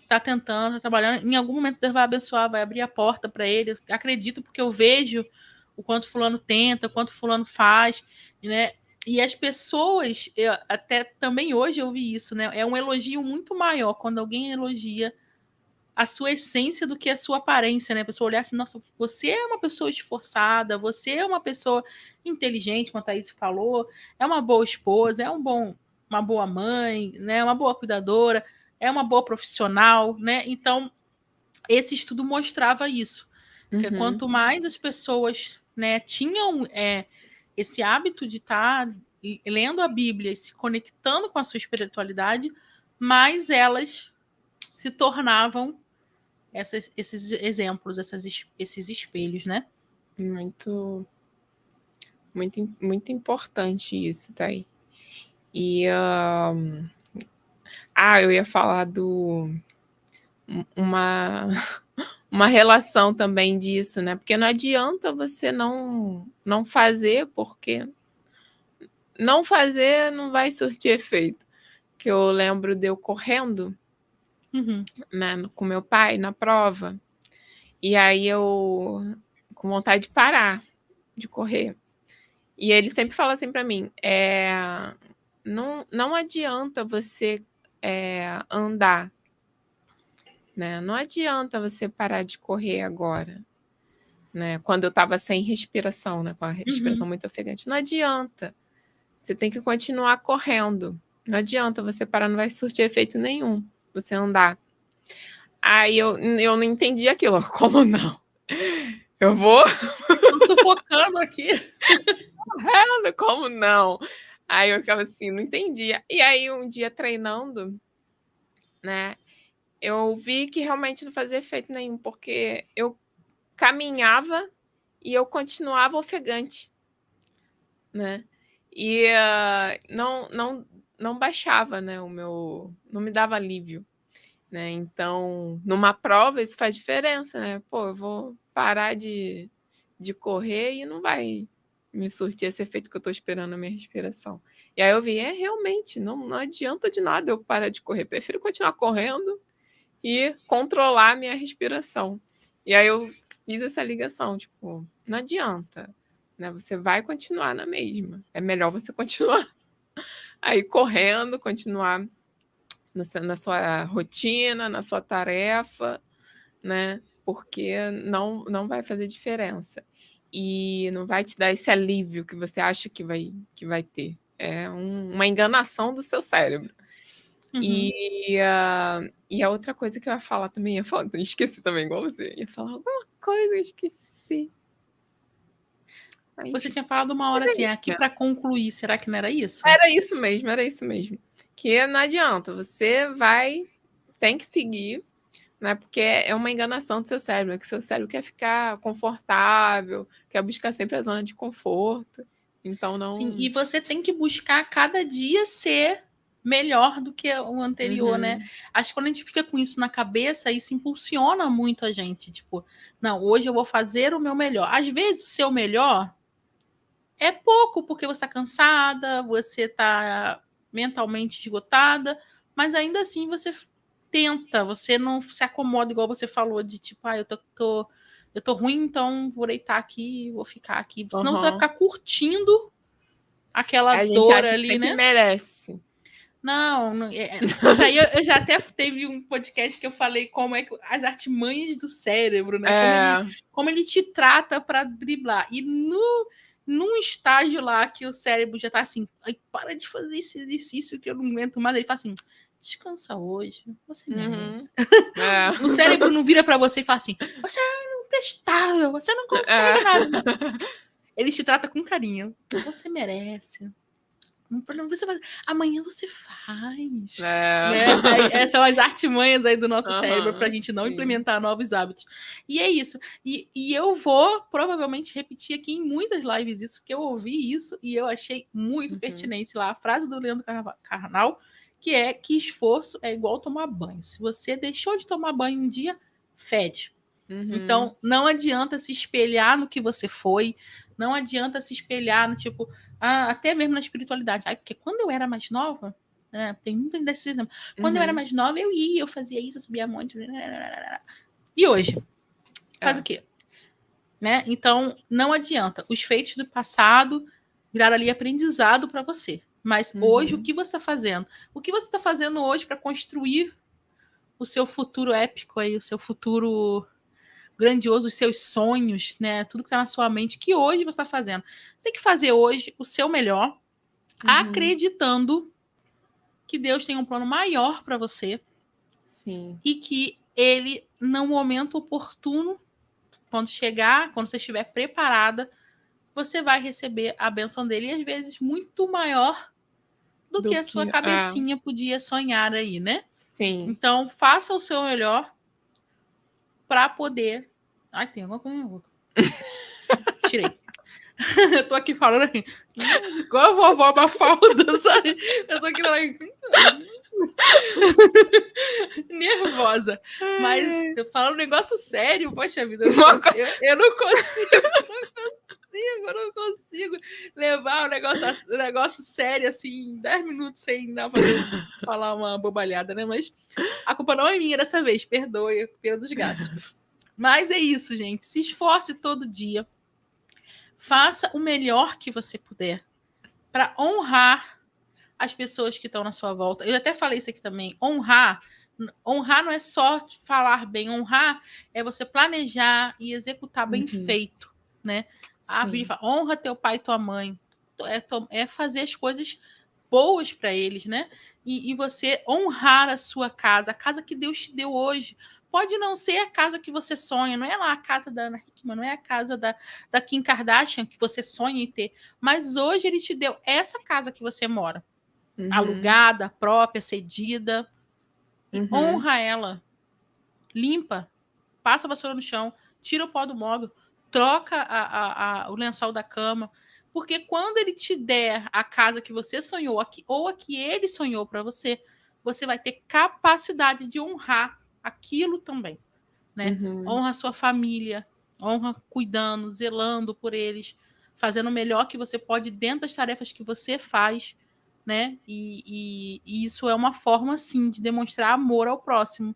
tá tentando, tá trabalhando, em algum momento Deus vai abençoar, vai abrir a porta para ele. Eu acredito porque eu vejo o quanto fulano tenta, o quanto fulano faz, né? E as pessoas, até também hoje eu vi isso, né? É um elogio muito maior quando alguém elogia a sua essência do que a sua aparência, né? A pessoa olhar assim, nossa, você é uma pessoa esforçada, você é uma pessoa inteligente, como a Thaís falou, é uma boa esposa, uma boa mãe, né? Uma boa cuidadora, é uma boa profissional, né? Então, esse estudo mostrava isso. Que quanto mais as pessoas, né, tinham esse hábito de estar lendo a Bíblia e se conectando com a sua espiritualidade, mais elas se tornavam esses exemplos, esses espelhos, né? Muito, muito, muito importante isso, tá aí. E eu ia falar uma relação também disso, né? Porque não adianta você não fazer, porque não fazer não vai surtir efeito. Que eu lembro de eu correndo, né, com meu pai na prova, e aí eu com vontade de parar de correr. E ele sempre fala assim para mim, não adianta você andar, né? Não adianta você parar de correr agora, né? Quando eu estava sem respiração, né? Com a respiração muito ofegante. Não adianta. Você tem que continuar correndo. Não adianta você parar, não vai surtir efeito nenhum você andar. Aí eu não entendi aquilo. Como não? Eu vou... Tô sufocando aqui. Correndo? Como não? Aí eu ficava assim, não entendia. E aí um dia treinando, né? Eu vi que realmente não fazia efeito nenhum, porque eu caminhava e eu continuava ofegante, né? E não baixava, né? Não me dava alívio, né? Então, numa prova isso faz diferença, né? Pô, eu vou parar de correr e não vai me surtir esse efeito que eu tô esperando na minha respiração. E aí eu vi, realmente, não adianta de nada eu parar de correr, prefiro continuar correndo e controlar a minha respiração. E aí eu fiz essa ligação, tipo, não adianta, né? Você vai continuar na mesma. É melhor você continuar aí correndo, continuar na sua rotina, na sua tarefa, né? Porque não vai fazer diferença. E não vai te dar esse alívio que você acha que vai ter. É uma enganação do seu cérebro. E a outra coisa que eu ia falar também, esqueci também, igual você. Ia falar alguma coisa, eu esqueci. Você tinha falado uma hora assim, aqui para concluir, será que não era isso? Era isso mesmo. Que não adianta, você tem que seguir, né? Porque é uma enganação do seu cérebro, né? Que seu cérebro quer ficar confortável, quer buscar sempre a zona de conforto. Então não. Sim, e você tem que buscar cada dia ser melhor do que o anterior, né? Acho que quando a gente fica com isso na cabeça, isso impulsiona muito a gente. Tipo, não, hoje eu vou fazer o meu melhor. Às vezes o seu melhor é pouco, porque você tá cansada, você tá mentalmente esgotada, mas ainda assim você tenta, você não se acomoda igual você falou, de tipo, eu tô ruim, então vou deitar aqui, vou ficar aqui. Senão você vai ficar curtindo aquela a gente dor acha ali, que sempre né? merece. Não, isso aí eu já até teve um podcast que eu falei como é que as artimanhas do cérebro, né? Como ele te trata para driblar. E num estágio lá que o cérebro já tá assim, para de fazer esse exercício que eu não aguento mais, ele fala assim, descansa hoje, você merece. O cérebro não vira para você e fala assim, você é intestável, você não consegue nada. Ele te trata com carinho, você merece. Você faz, amanhã você faz. Né? São as artimanhas aí do nosso cérebro pra gente não implementar novos hábitos. E é isso. E eu vou provavelmente repetir aqui em muitas lives isso, porque eu ouvi isso e eu achei muito pertinente lá a frase do Leandro Carnal, que é que esforço é igual tomar banho. Se você deixou de tomar banho um dia, fede. Então, não adianta se espelhar no que você foi, não adianta se espelhar no tipo, até mesmo na espiritualidade. Porque quando eu era mais nova, né, tem muito desses exemplos. Quando eu era mais nova, eu fazia isso, eu subia monte. E hoje? Faz o quê? Né? Então, não adianta. Os feitos do passado viraram ali aprendizado para você. Mas hoje, o que você está fazendo? O que você está fazendo hoje para construir o seu futuro épico aí, o seu futuro grandioso, os seus sonhos, né? Tudo que tá na sua mente, que hoje você está fazendo. Você tem que fazer hoje o seu melhor, acreditando que Deus tem um plano maior para você. Sim. E que ele, no momento oportuno, quando chegar, quando você estiver preparada, você vai receber a bênção dele, e às vezes muito maior do que a sua cabecinha podia sonhar aí, né? Sim. Então, faça o seu melhor para poder... Ai, tem alguma coisa na boca. Tirei. Eu tô aqui falando assim, igual a vovó Mafalda, sabe? Eu tô aqui lá nervosa. Mas eu falo um negócio sério, poxa vida, eu não consigo. eu não consigo levar o negócio sério, assim, 10 minutos sem dar pra falar uma bobalhada, né? Mas a culpa não é minha dessa vez, perdoe, é culpa dos gatos. Mas é isso, gente. Se esforce todo dia. Faça o melhor que você puder para honrar as pessoas que estão na sua volta. Eu até falei isso aqui também. Honrar não é só falar bem. Honrar é você planejar e executar bem feito, né? A Bíblia fala, honra teu pai e tua mãe. É fazer as coisas boas para eles, né? E você honrar a sua casa, a casa que Deus te deu hoje. Pode não ser a casa que você sonha, não é lá a casa da Ana Hickman, não é a casa da Kim Kardashian que você sonha em ter, mas hoje ele te deu essa casa que você mora, alugada, própria, cedida, e honra ela, limpa, passa a vassoura no chão, tira o pó do móvel, troca o lençol da cama, porque quando ele te der a casa que você sonhou, ou a que ele sonhou para você, você vai ter capacidade de honrar aquilo também, né? Honra a sua família, honra cuidando, zelando por eles, fazendo o melhor que você pode dentro das tarefas que você faz, né? E isso é uma forma, sim, de demonstrar amor ao próximo.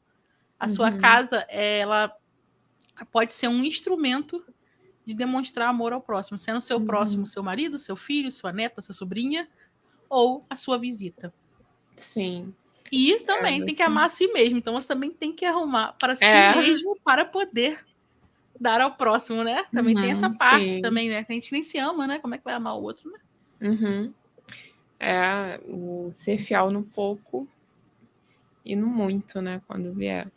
A sua casa, ela pode ser um instrumento de demonstrar amor ao próximo, sendo seu próximo seu marido, seu filho, sua neta, sua sobrinha, ou a sua visita. Sim. E também tem que amar a si mesmo. Então você também tem que arrumar para si mesmo para poder dar ao próximo, né? Também tem essa parte também, né? Que a gente nem se ama, né? Como é que vai amar o outro, né? É o ser fiel no pouco e no muito, né? Quando vier.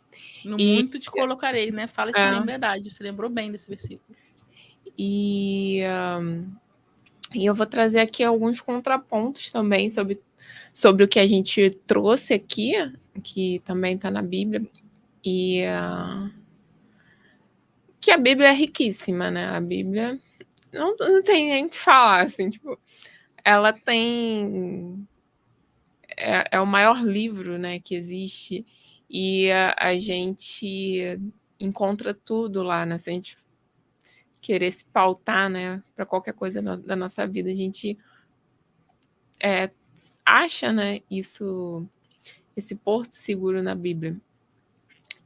No muito te colocarei, né? Fala isso também, verdade. Você lembrou bem desse versículo. E eu vou trazer aqui alguns contrapontos também sobre o que a gente trouxe aqui, que também está na Bíblia, e que a Bíblia é riquíssima, né? A Bíblia não tem nem o que falar, assim, tipo, ela tem... É o maior livro, né, que existe, e a gente encontra tudo lá, né? Se a gente querer se pautar, né, para qualquer coisa da nossa vida, a gente acha, né, esse porto seguro na Bíblia.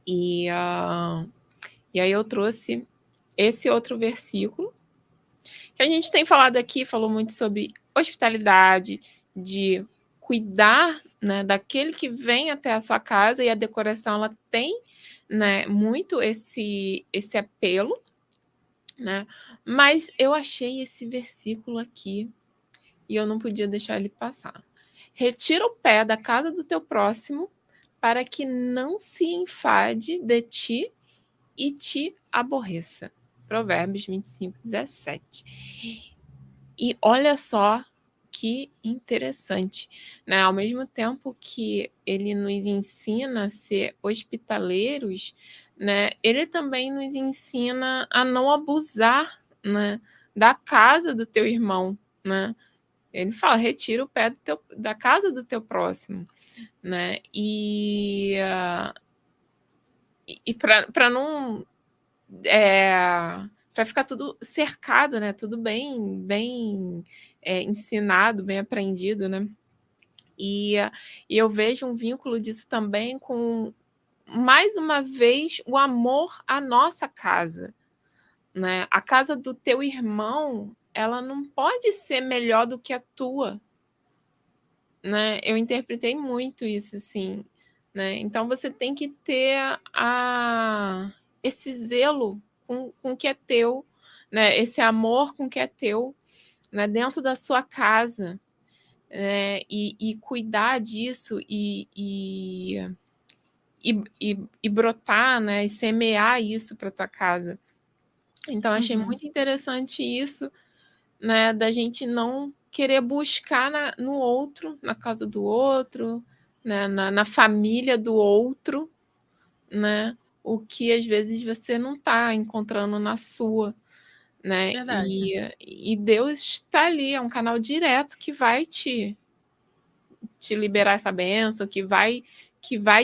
E aí eu trouxe esse outro versículo, que a gente tem falado aqui, falou muito sobre hospitalidade, de cuidar, né, daquele que vem até a sua casa, e a decoração ela tem, né, muito esse apelo, né? Mas eu achei esse versículo aqui e eu não podia deixar ele passar. Retira o pé da casa do teu próximo para que não se enfade de ti e te aborreça. Provérbios 25:17. E olha só que interessante, né? Ao mesmo tempo que ele nos ensina a ser hospitaleiros, né? Ele também nos ensina a não abusar, né, da casa do teu irmão, né? Ele fala, retira o pé da casa do teu próximo, né? E para não... para ficar tudo cercado, né? Tudo bem ensinado, bem aprendido, né? E eu vejo um vínculo disso também com, mais uma vez, o amor à nossa casa, né? A casa do teu irmão, ela não pode ser melhor do que a tua, né? Eu interpretei muito isso, assim, né? Então você tem que ter esse zelo com o que é teu, né? Esse amor com o que é teu, né? Dentro da sua casa, né? E cuidar disso e brotar, né? E semear isso para tua casa. Então achei muito interessante isso, né? Da gente não querer buscar no outro, na casa do outro, né? na família do outro, né? O que às vezes você não está encontrando na sua, né? E Deus está ali, é um canal direto que vai te liberar essa bênção, que vai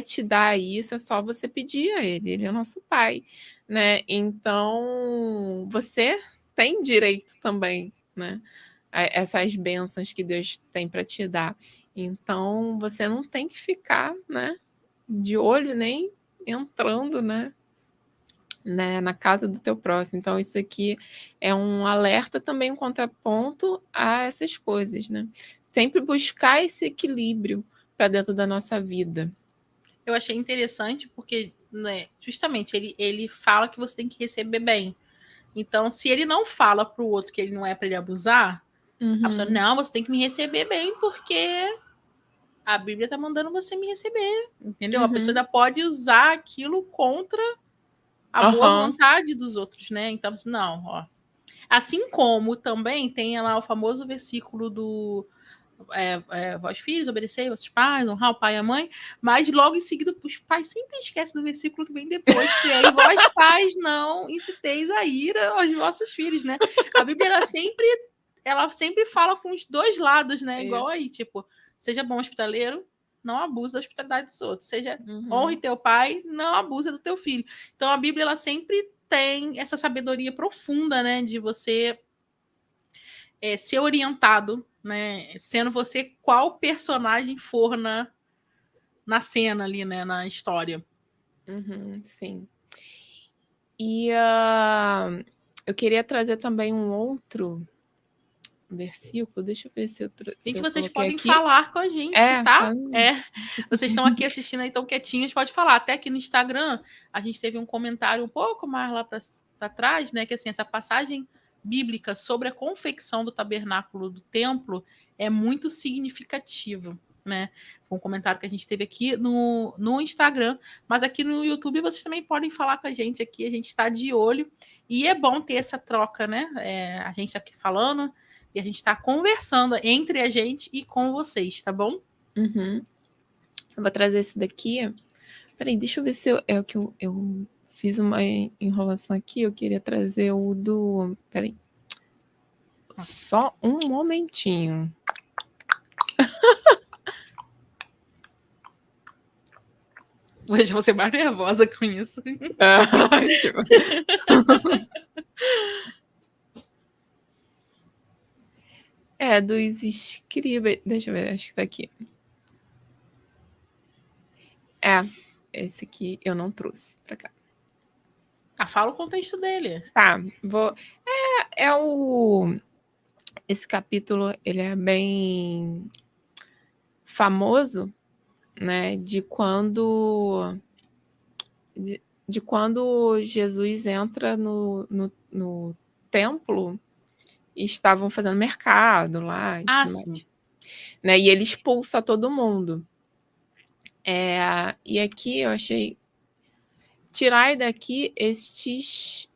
te dar isso, é só você pedir a ele é o nosso pai, né? Então, você tem direito também, né, a essas bênçãos que Deus tem para te dar. Então, você não tem que ficar, né, de olho nem entrando, né, na casa do teu próximo. Então, isso aqui é um alerta, também um contraponto a essas coisas, né? Sempre buscar esse equilíbrio para dentro da nossa vida. Eu achei interessante porque, né, justamente, ele fala que você tem que receber bem. Então, se ele não fala pro outro que ele não é para ele abusar, a pessoa, não, você tem que me receber bem porque a Bíblia tá mandando você me receber, entendeu? A pessoa ainda pode usar aquilo contra a boa vontade dos outros, né? Então, assim, não, ó. Assim como também tem lá o famoso versículo do vós filhos, obedecei vossos pais, honrar o pai e a mãe, mas logo em seguida os pais sempre esquecem do versículo que vem depois, que é, e vós pais não inciteis a ira aos vossos filhos, né? A Bíblia, ela sempre fala com os dois lados, né? Igual aí, tipo, seja bom hospitaleiro, não abuse da hospitalidade dos outros. Seja honre teu pai, não abusa do teu filho. Então a Bíblia, ela sempre tem essa sabedoria profunda, né? De você ser orientado, né? Sendo você qual personagem for na cena ali, né? Na história. Sim. E eu queria trazer também um outro versículo. Deixa eu ver se eu Gente, vocês podem aqui. falar com a gente, tá? Vocês estão aqui assistindo aí, tão quietinhos, pode falar. Até aqui no Instagram, a gente teve um comentário um pouco mais lá para trás, né? Que assim, essa passagem bíblica sobre a confecção do tabernáculo do templo é muito significativa, né? Foi um comentário que a gente teve aqui no Instagram, mas aqui no YouTube vocês também podem falar com a gente aqui, a gente está de olho. E é bom ter essa troca, né? A gente aqui falando, e a gente está conversando entre a gente e com vocês, tá bom? Eu vou trazer esse daqui. Peraí, deixa eu ver se é o que eu fiz uma enrolação aqui. Eu queria trazer o do... Peraí. Só um momentinho. Hoje você mais nervosa com isso. Dos escribas. Deixa eu ver, acho que tá aqui. Esse aqui eu não trouxe pra cá. Fala o contexto dele. Tá, vou... Esse capítulo, ele é bem famoso, né? De quando Jesus entra no templo e estavam fazendo mercado lá. Sim. Né? E ele expulsa todo mundo. E aqui eu achei... Tirai daqui estes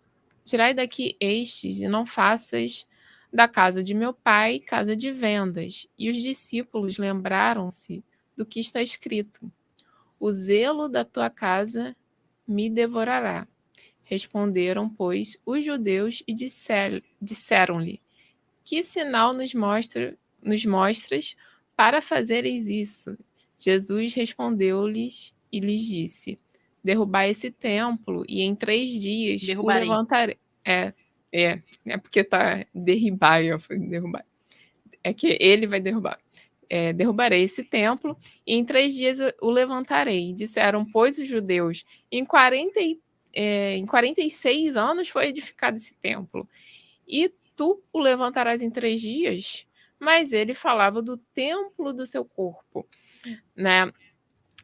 e não faças da casa de meu pai casa de vendas. E os discípulos lembraram-se do que está escrito: o zelo da tua casa me devorará. Responderam, pois, os judeus e disseram-lhe: que sinal nos mostras para fazeres isso? Jesus respondeu-lhes e lhes disse: derrubar esse templo e em 3 dias o levantarei. É porque tá derribar, eu falei derrubar. É que ele vai derrubar. Derrubarei esse templo e em 3 dias o levantarei. Disseram, pois, os judeus, em 46 anos foi edificado esse templo. E tu o levantarás em 3 dias? Mas ele falava do templo do seu corpo, né?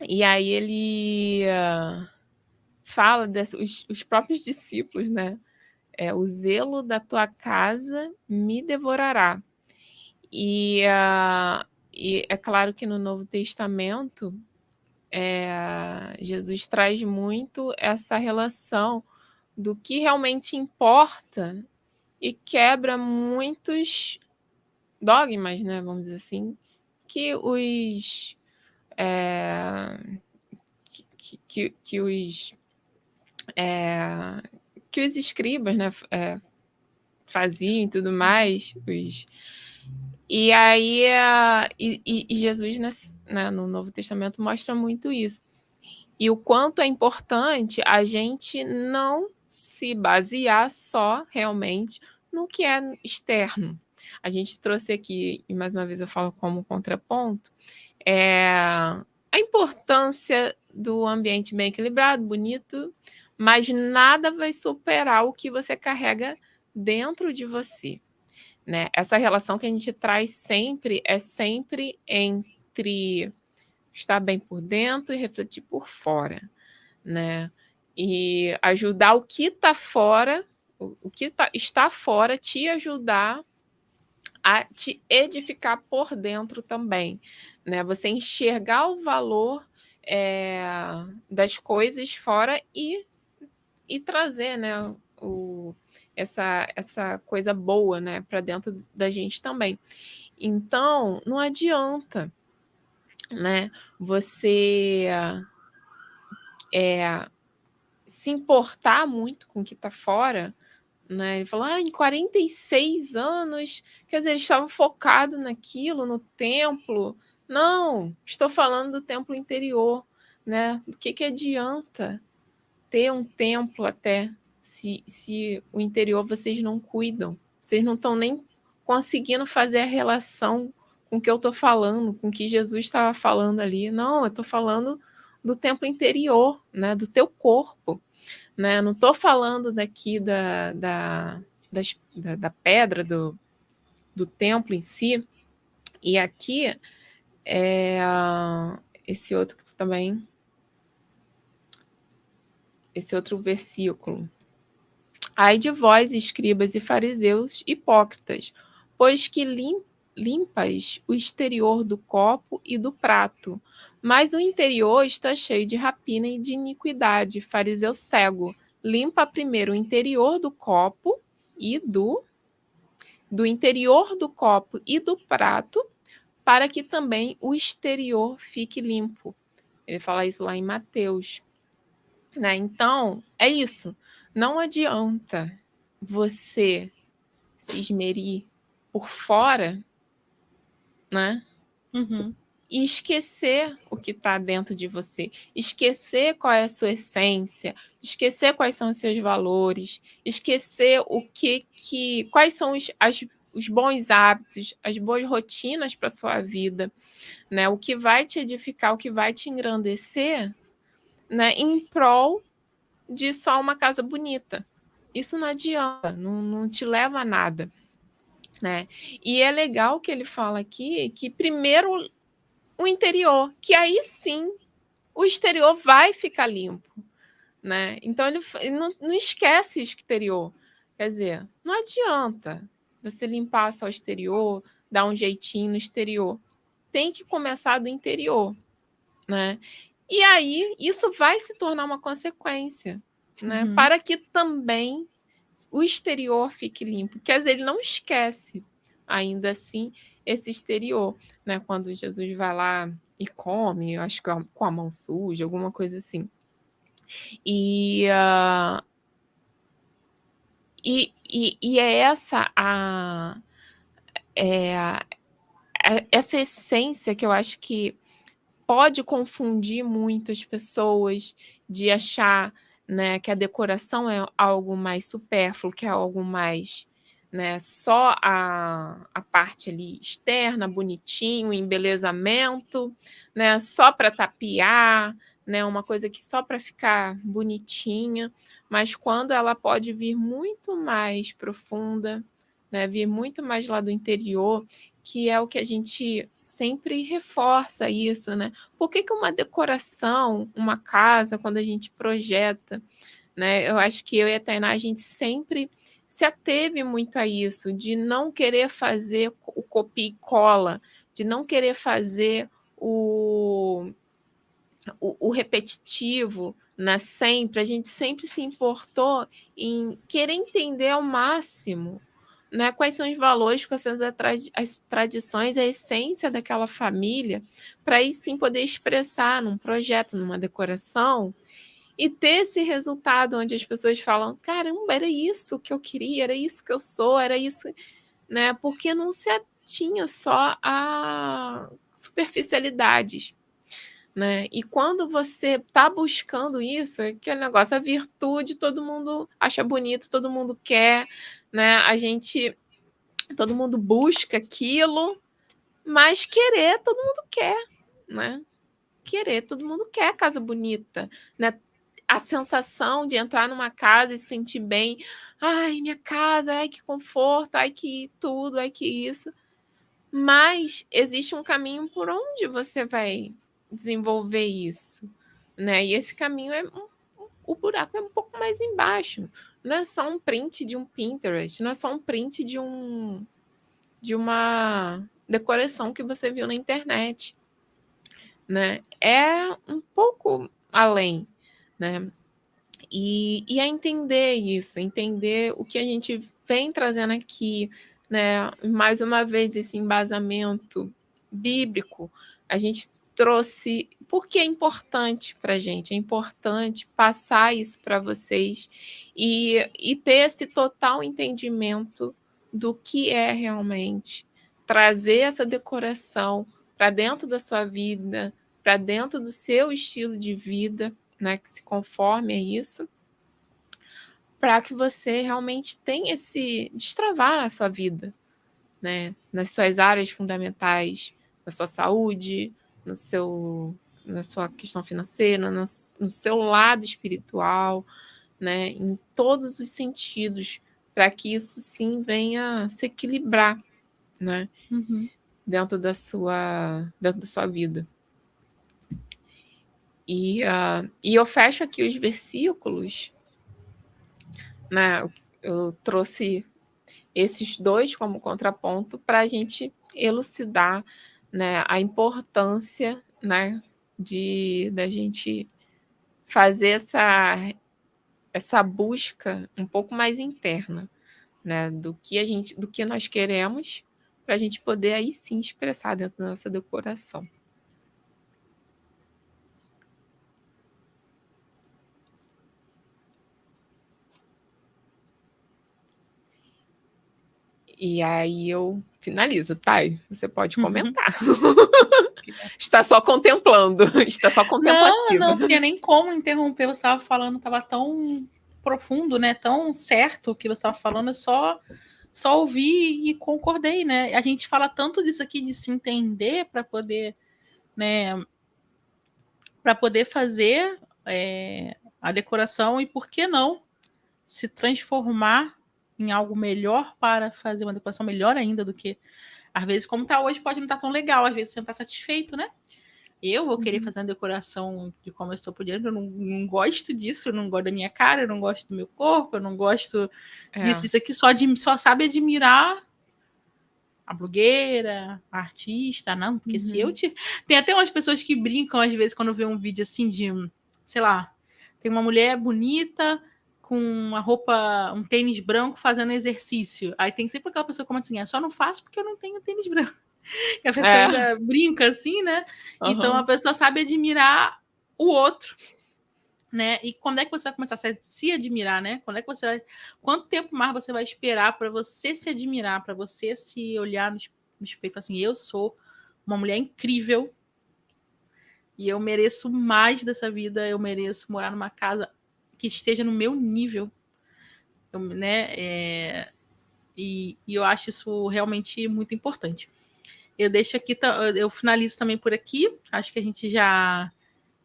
E aí ele fala os próprios discípulos, né? O zelo da tua casa me devorará. E é claro que no Novo Testamento Jesus traz muito essa relação do que realmente importa e quebra muitos dogmas, né? Vamos dizer assim, que os que os escribas, né, faziam e tudo mais. E aí e Jesus, né, no Novo Testamento mostra muito isso. E o quanto é importante a gente não se basear só realmente no que é externo. A gente trouxe aqui, e mais uma vez eu falo como contraponto, a importância do ambiente bem equilibrado, bonito, mas nada vai superar o que você carrega dentro de você, né? Essa relação que a gente traz sempre é sempre entre estar bem por dentro e refletir por fora, né? E ajudar o que está fora, o que está fora, te ajudar a te edificar por dentro também, né? Você enxergar o valor das coisas fora e trazer, né, essa coisa boa, né, para dentro da gente também. Então, não adianta, né, você se importar muito com o que está fora, né? Ele falou, em 46 anos, quer dizer, ele estava focado naquilo, no templo. Não, estou falando do templo interior, né? O que adianta ter um templo até se o interior vocês não cuidam? Vocês não estão nem conseguindo fazer a relação com o que eu estou falando, com o que Jesus estava falando ali. Não, eu estou falando do templo interior, né? Do teu corpo. Né? Não estou falando daqui da pedra do templo em si. E aqui esse outro também, esse outro versículo. Ai de vós, escribas e fariseus hipócritas, pois que limpas o exterior do copo e do prato, mas o interior está cheio de rapina e de iniquidade. Fariseu cego, limpa primeiro o interior do copo e do interior do copo e do prato, para que também o exterior fique limpo. Ele fala isso lá em Mateus. Né? Então, é isso. Não adianta você se esmerir por fora, né? Uhum. E esquecer o que está dentro de você, esquecer qual é a sua essência, esquecer quais são os seus valores, esquecer quais são os bons hábitos, as boas rotinas para a sua vida, né? O que vai te edificar, o que vai te engrandecer, né? Em prol de só uma casa bonita. Isso não adianta, não te leva a nada, né? E é legal que ele fala aqui que primeiro o interior, que aí sim o exterior vai ficar limpo, né? Então ele não esquece o exterior. Quer dizer, não adianta você limpar só o exterior, dar um jeitinho no exterior. Tem que começar do interior, né? E aí isso vai se tornar uma consequência, né? Para que também o exterior fique limpo. Quer dizer, ele não esquece ainda assim esse exterior, né? Quando Jesus vai lá e come, eu acho que com a mão suja, alguma coisa assim. E é essa essa essência que eu acho que pode confundir muito as pessoas de achar, né, que a decoração é algo mais supérfluo, que é algo mais, né, só a parte ali externa, bonitinho, embelezamento, né, só para tapear, né, uma coisa que só para ficar bonitinha, mas quando ela pode vir muito mais profunda, né, vir muito mais lá do interior, que é o que a gente sempre reforça isso, né? Por que uma decoração, uma casa, quando a gente projeta, né? Eu acho que eu e a Tainá, a gente sempre se ateve muito a isso, de não querer fazer o copia e cola, de não querer fazer o repetitivo, né? Sempre, a gente sempre se importou em querer entender ao máximo, né, quais são os valores, quais são as tradições, a essência daquela família, para aí sim poder expressar num projeto, numa decoração, e ter esse resultado onde as pessoas falam, caramba, era isso que eu queria, era isso que eu sou, era isso, né? Porque não se atinha só a superficialidades, né? E quando você está buscando isso, é aquele negócio, a virtude, todo mundo acha bonito, todo mundo quer, né? Todo mundo busca aquilo, mas querer, todo mundo quer, né? Querer, todo mundo quer casa bonita, né? A sensação de entrar numa casa e se sentir bem. Ai, minha casa, ai, que conforto, ai, que tudo, ai, que isso. Mas existe um caminho por onde você vai desenvolver isso, né? E esse caminho o buraco é um pouco mais embaixo. Não é só um print de um Pinterest, não é só um print de uma decoração que você viu na internet, né? É um pouco além, né? E é entender isso, entender o que a gente vem trazendo aqui, né? Mais uma vez, esse embasamento bíblico, a gente trouxe, porque é importante para a gente, é importante passar isso para vocês e ter esse total entendimento do que é realmente trazer essa decoração para dentro da sua vida, para dentro do seu estilo de vida, né, que se conforme a isso, para que você realmente tenha esse destravar na sua vida, né, nas suas áreas fundamentais, na sua saúde, na sua questão financeira, no seu lado espiritual, né, em todos os sentidos, para que isso sim venha se equilibrar, né, dentro da sua vida. E eu fecho aqui os versículos, né? Eu trouxe esses dois como contraponto para a gente elucidar, né, a importância, né, da gente fazer essa busca um pouco mais interna, né, do que nós queremos, para a gente poder aí sim expressar dentro da nossa decoração. E aí eu finalizo, Thay. Você pode comentar. Está só contemplando. Está só contemplativa. Não tinha nem como interromper. Você estava falando, estava tão profundo, né? Tão certo o que você estava falando. Eu só ouvi e concordei, né? A gente fala tanto disso aqui de se entender para poder, né? Para poder fazer a decoração e por que não se transformar em algo melhor para fazer uma decoração melhor ainda do que às vezes como está hoje pode não estar tão legal, às vezes você não está satisfeito, né? Eu vou querer fazer uma decoração de como eu estou por dentro, eu não gosto disso, eu não gosto da minha cara, eu não gosto do meu corpo, eu não gosto disso. Isso aqui só sabe admirar a blogueira, a artista, não, porque se eu te... Tem até umas pessoas que brincam, às vezes, quando vê um vídeo assim de, sei lá, tem uma mulher bonita com uma roupa, um tênis branco fazendo exercício. Aí tem sempre aquela pessoa como assim, só não faço porque eu não tenho tênis branco. E a pessoa ainda brinca assim, né? Então a pessoa sabe admirar o outro, né? E quando é que você vai começar a se admirar, né? Quanto tempo mais você vai esperar para você se admirar, para você se olhar no espelho e falar assim, eu sou uma mulher incrível e eu mereço mais dessa vida, eu mereço morar numa casa que esteja no meu nível, né? E eu acho isso realmente muito importante. Eu deixo aqui, eu finalizo também por aqui. Acho que a gente já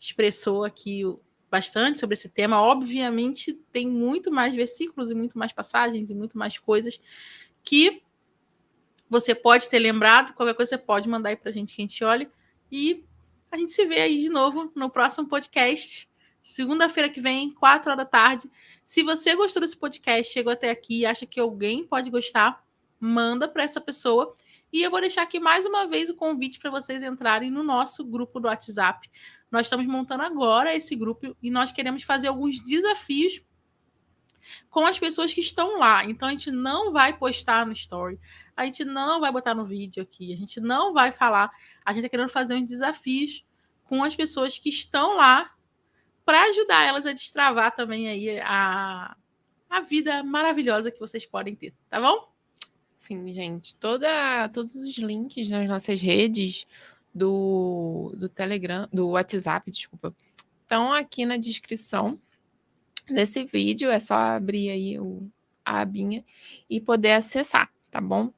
expressou aqui bastante sobre esse tema. Obviamente, tem muito mais versículos e muito mais passagens e muito mais coisas que você pode ter lembrado. Qualquer coisa você pode mandar aí pra gente que a gente olhe. E a gente se vê aí de novo no próximo podcast. Segunda-feira que vem, 4 horas da tarde. Se você gostou desse podcast, chegou até aqui e acha que alguém pode gostar, manda para essa pessoa. E eu vou deixar aqui mais uma vez o convite para vocês entrarem no nosso grupo do WhatsApp. Nós estamos montando agora esse grupo e nós queremos fazer alguns desafios com as pessoas que estão lá. Então a gente não vai postar no story, a gente não vai botar no vídeo aqui, a gente não vai falar. A gente está querendo fazer uns desafios com as pessoas que estão lá para ajudar elas a destravar também aí a vida maravilhosa que vocês podem ter, tá bom? Sim, gente. Todos os links nas nossas redes, do Telegram, do WhatsApp, desculpa, estão aqui na descrição desse vídeo. É só abrir aí a abinha e poder acessar, tá bom?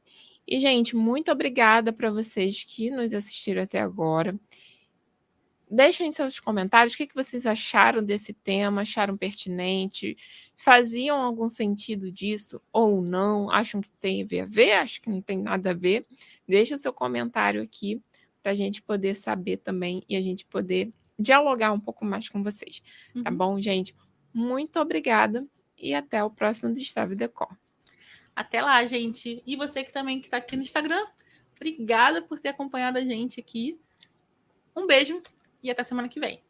E, gente, muito obrigada para vocês que nos assistiram até agora. Deixem seus comentários o que vocês acharam desse tema, acharam pertinente, faziam algum sentido disso ou não, acham que tem a ver, acho que não tem nada a ver. Deixa o seu comentário aqui para a gente poder saber também e a gente poder dialogar um pouco mais com vocês, tá bom, gente? Muito obrigada e até o próximo Destrave Decor. Até lá, gente. E você que também está aqui no Instagram, obrigada por ter acompanhado a gente aqui. Um beijo e até semana que vem.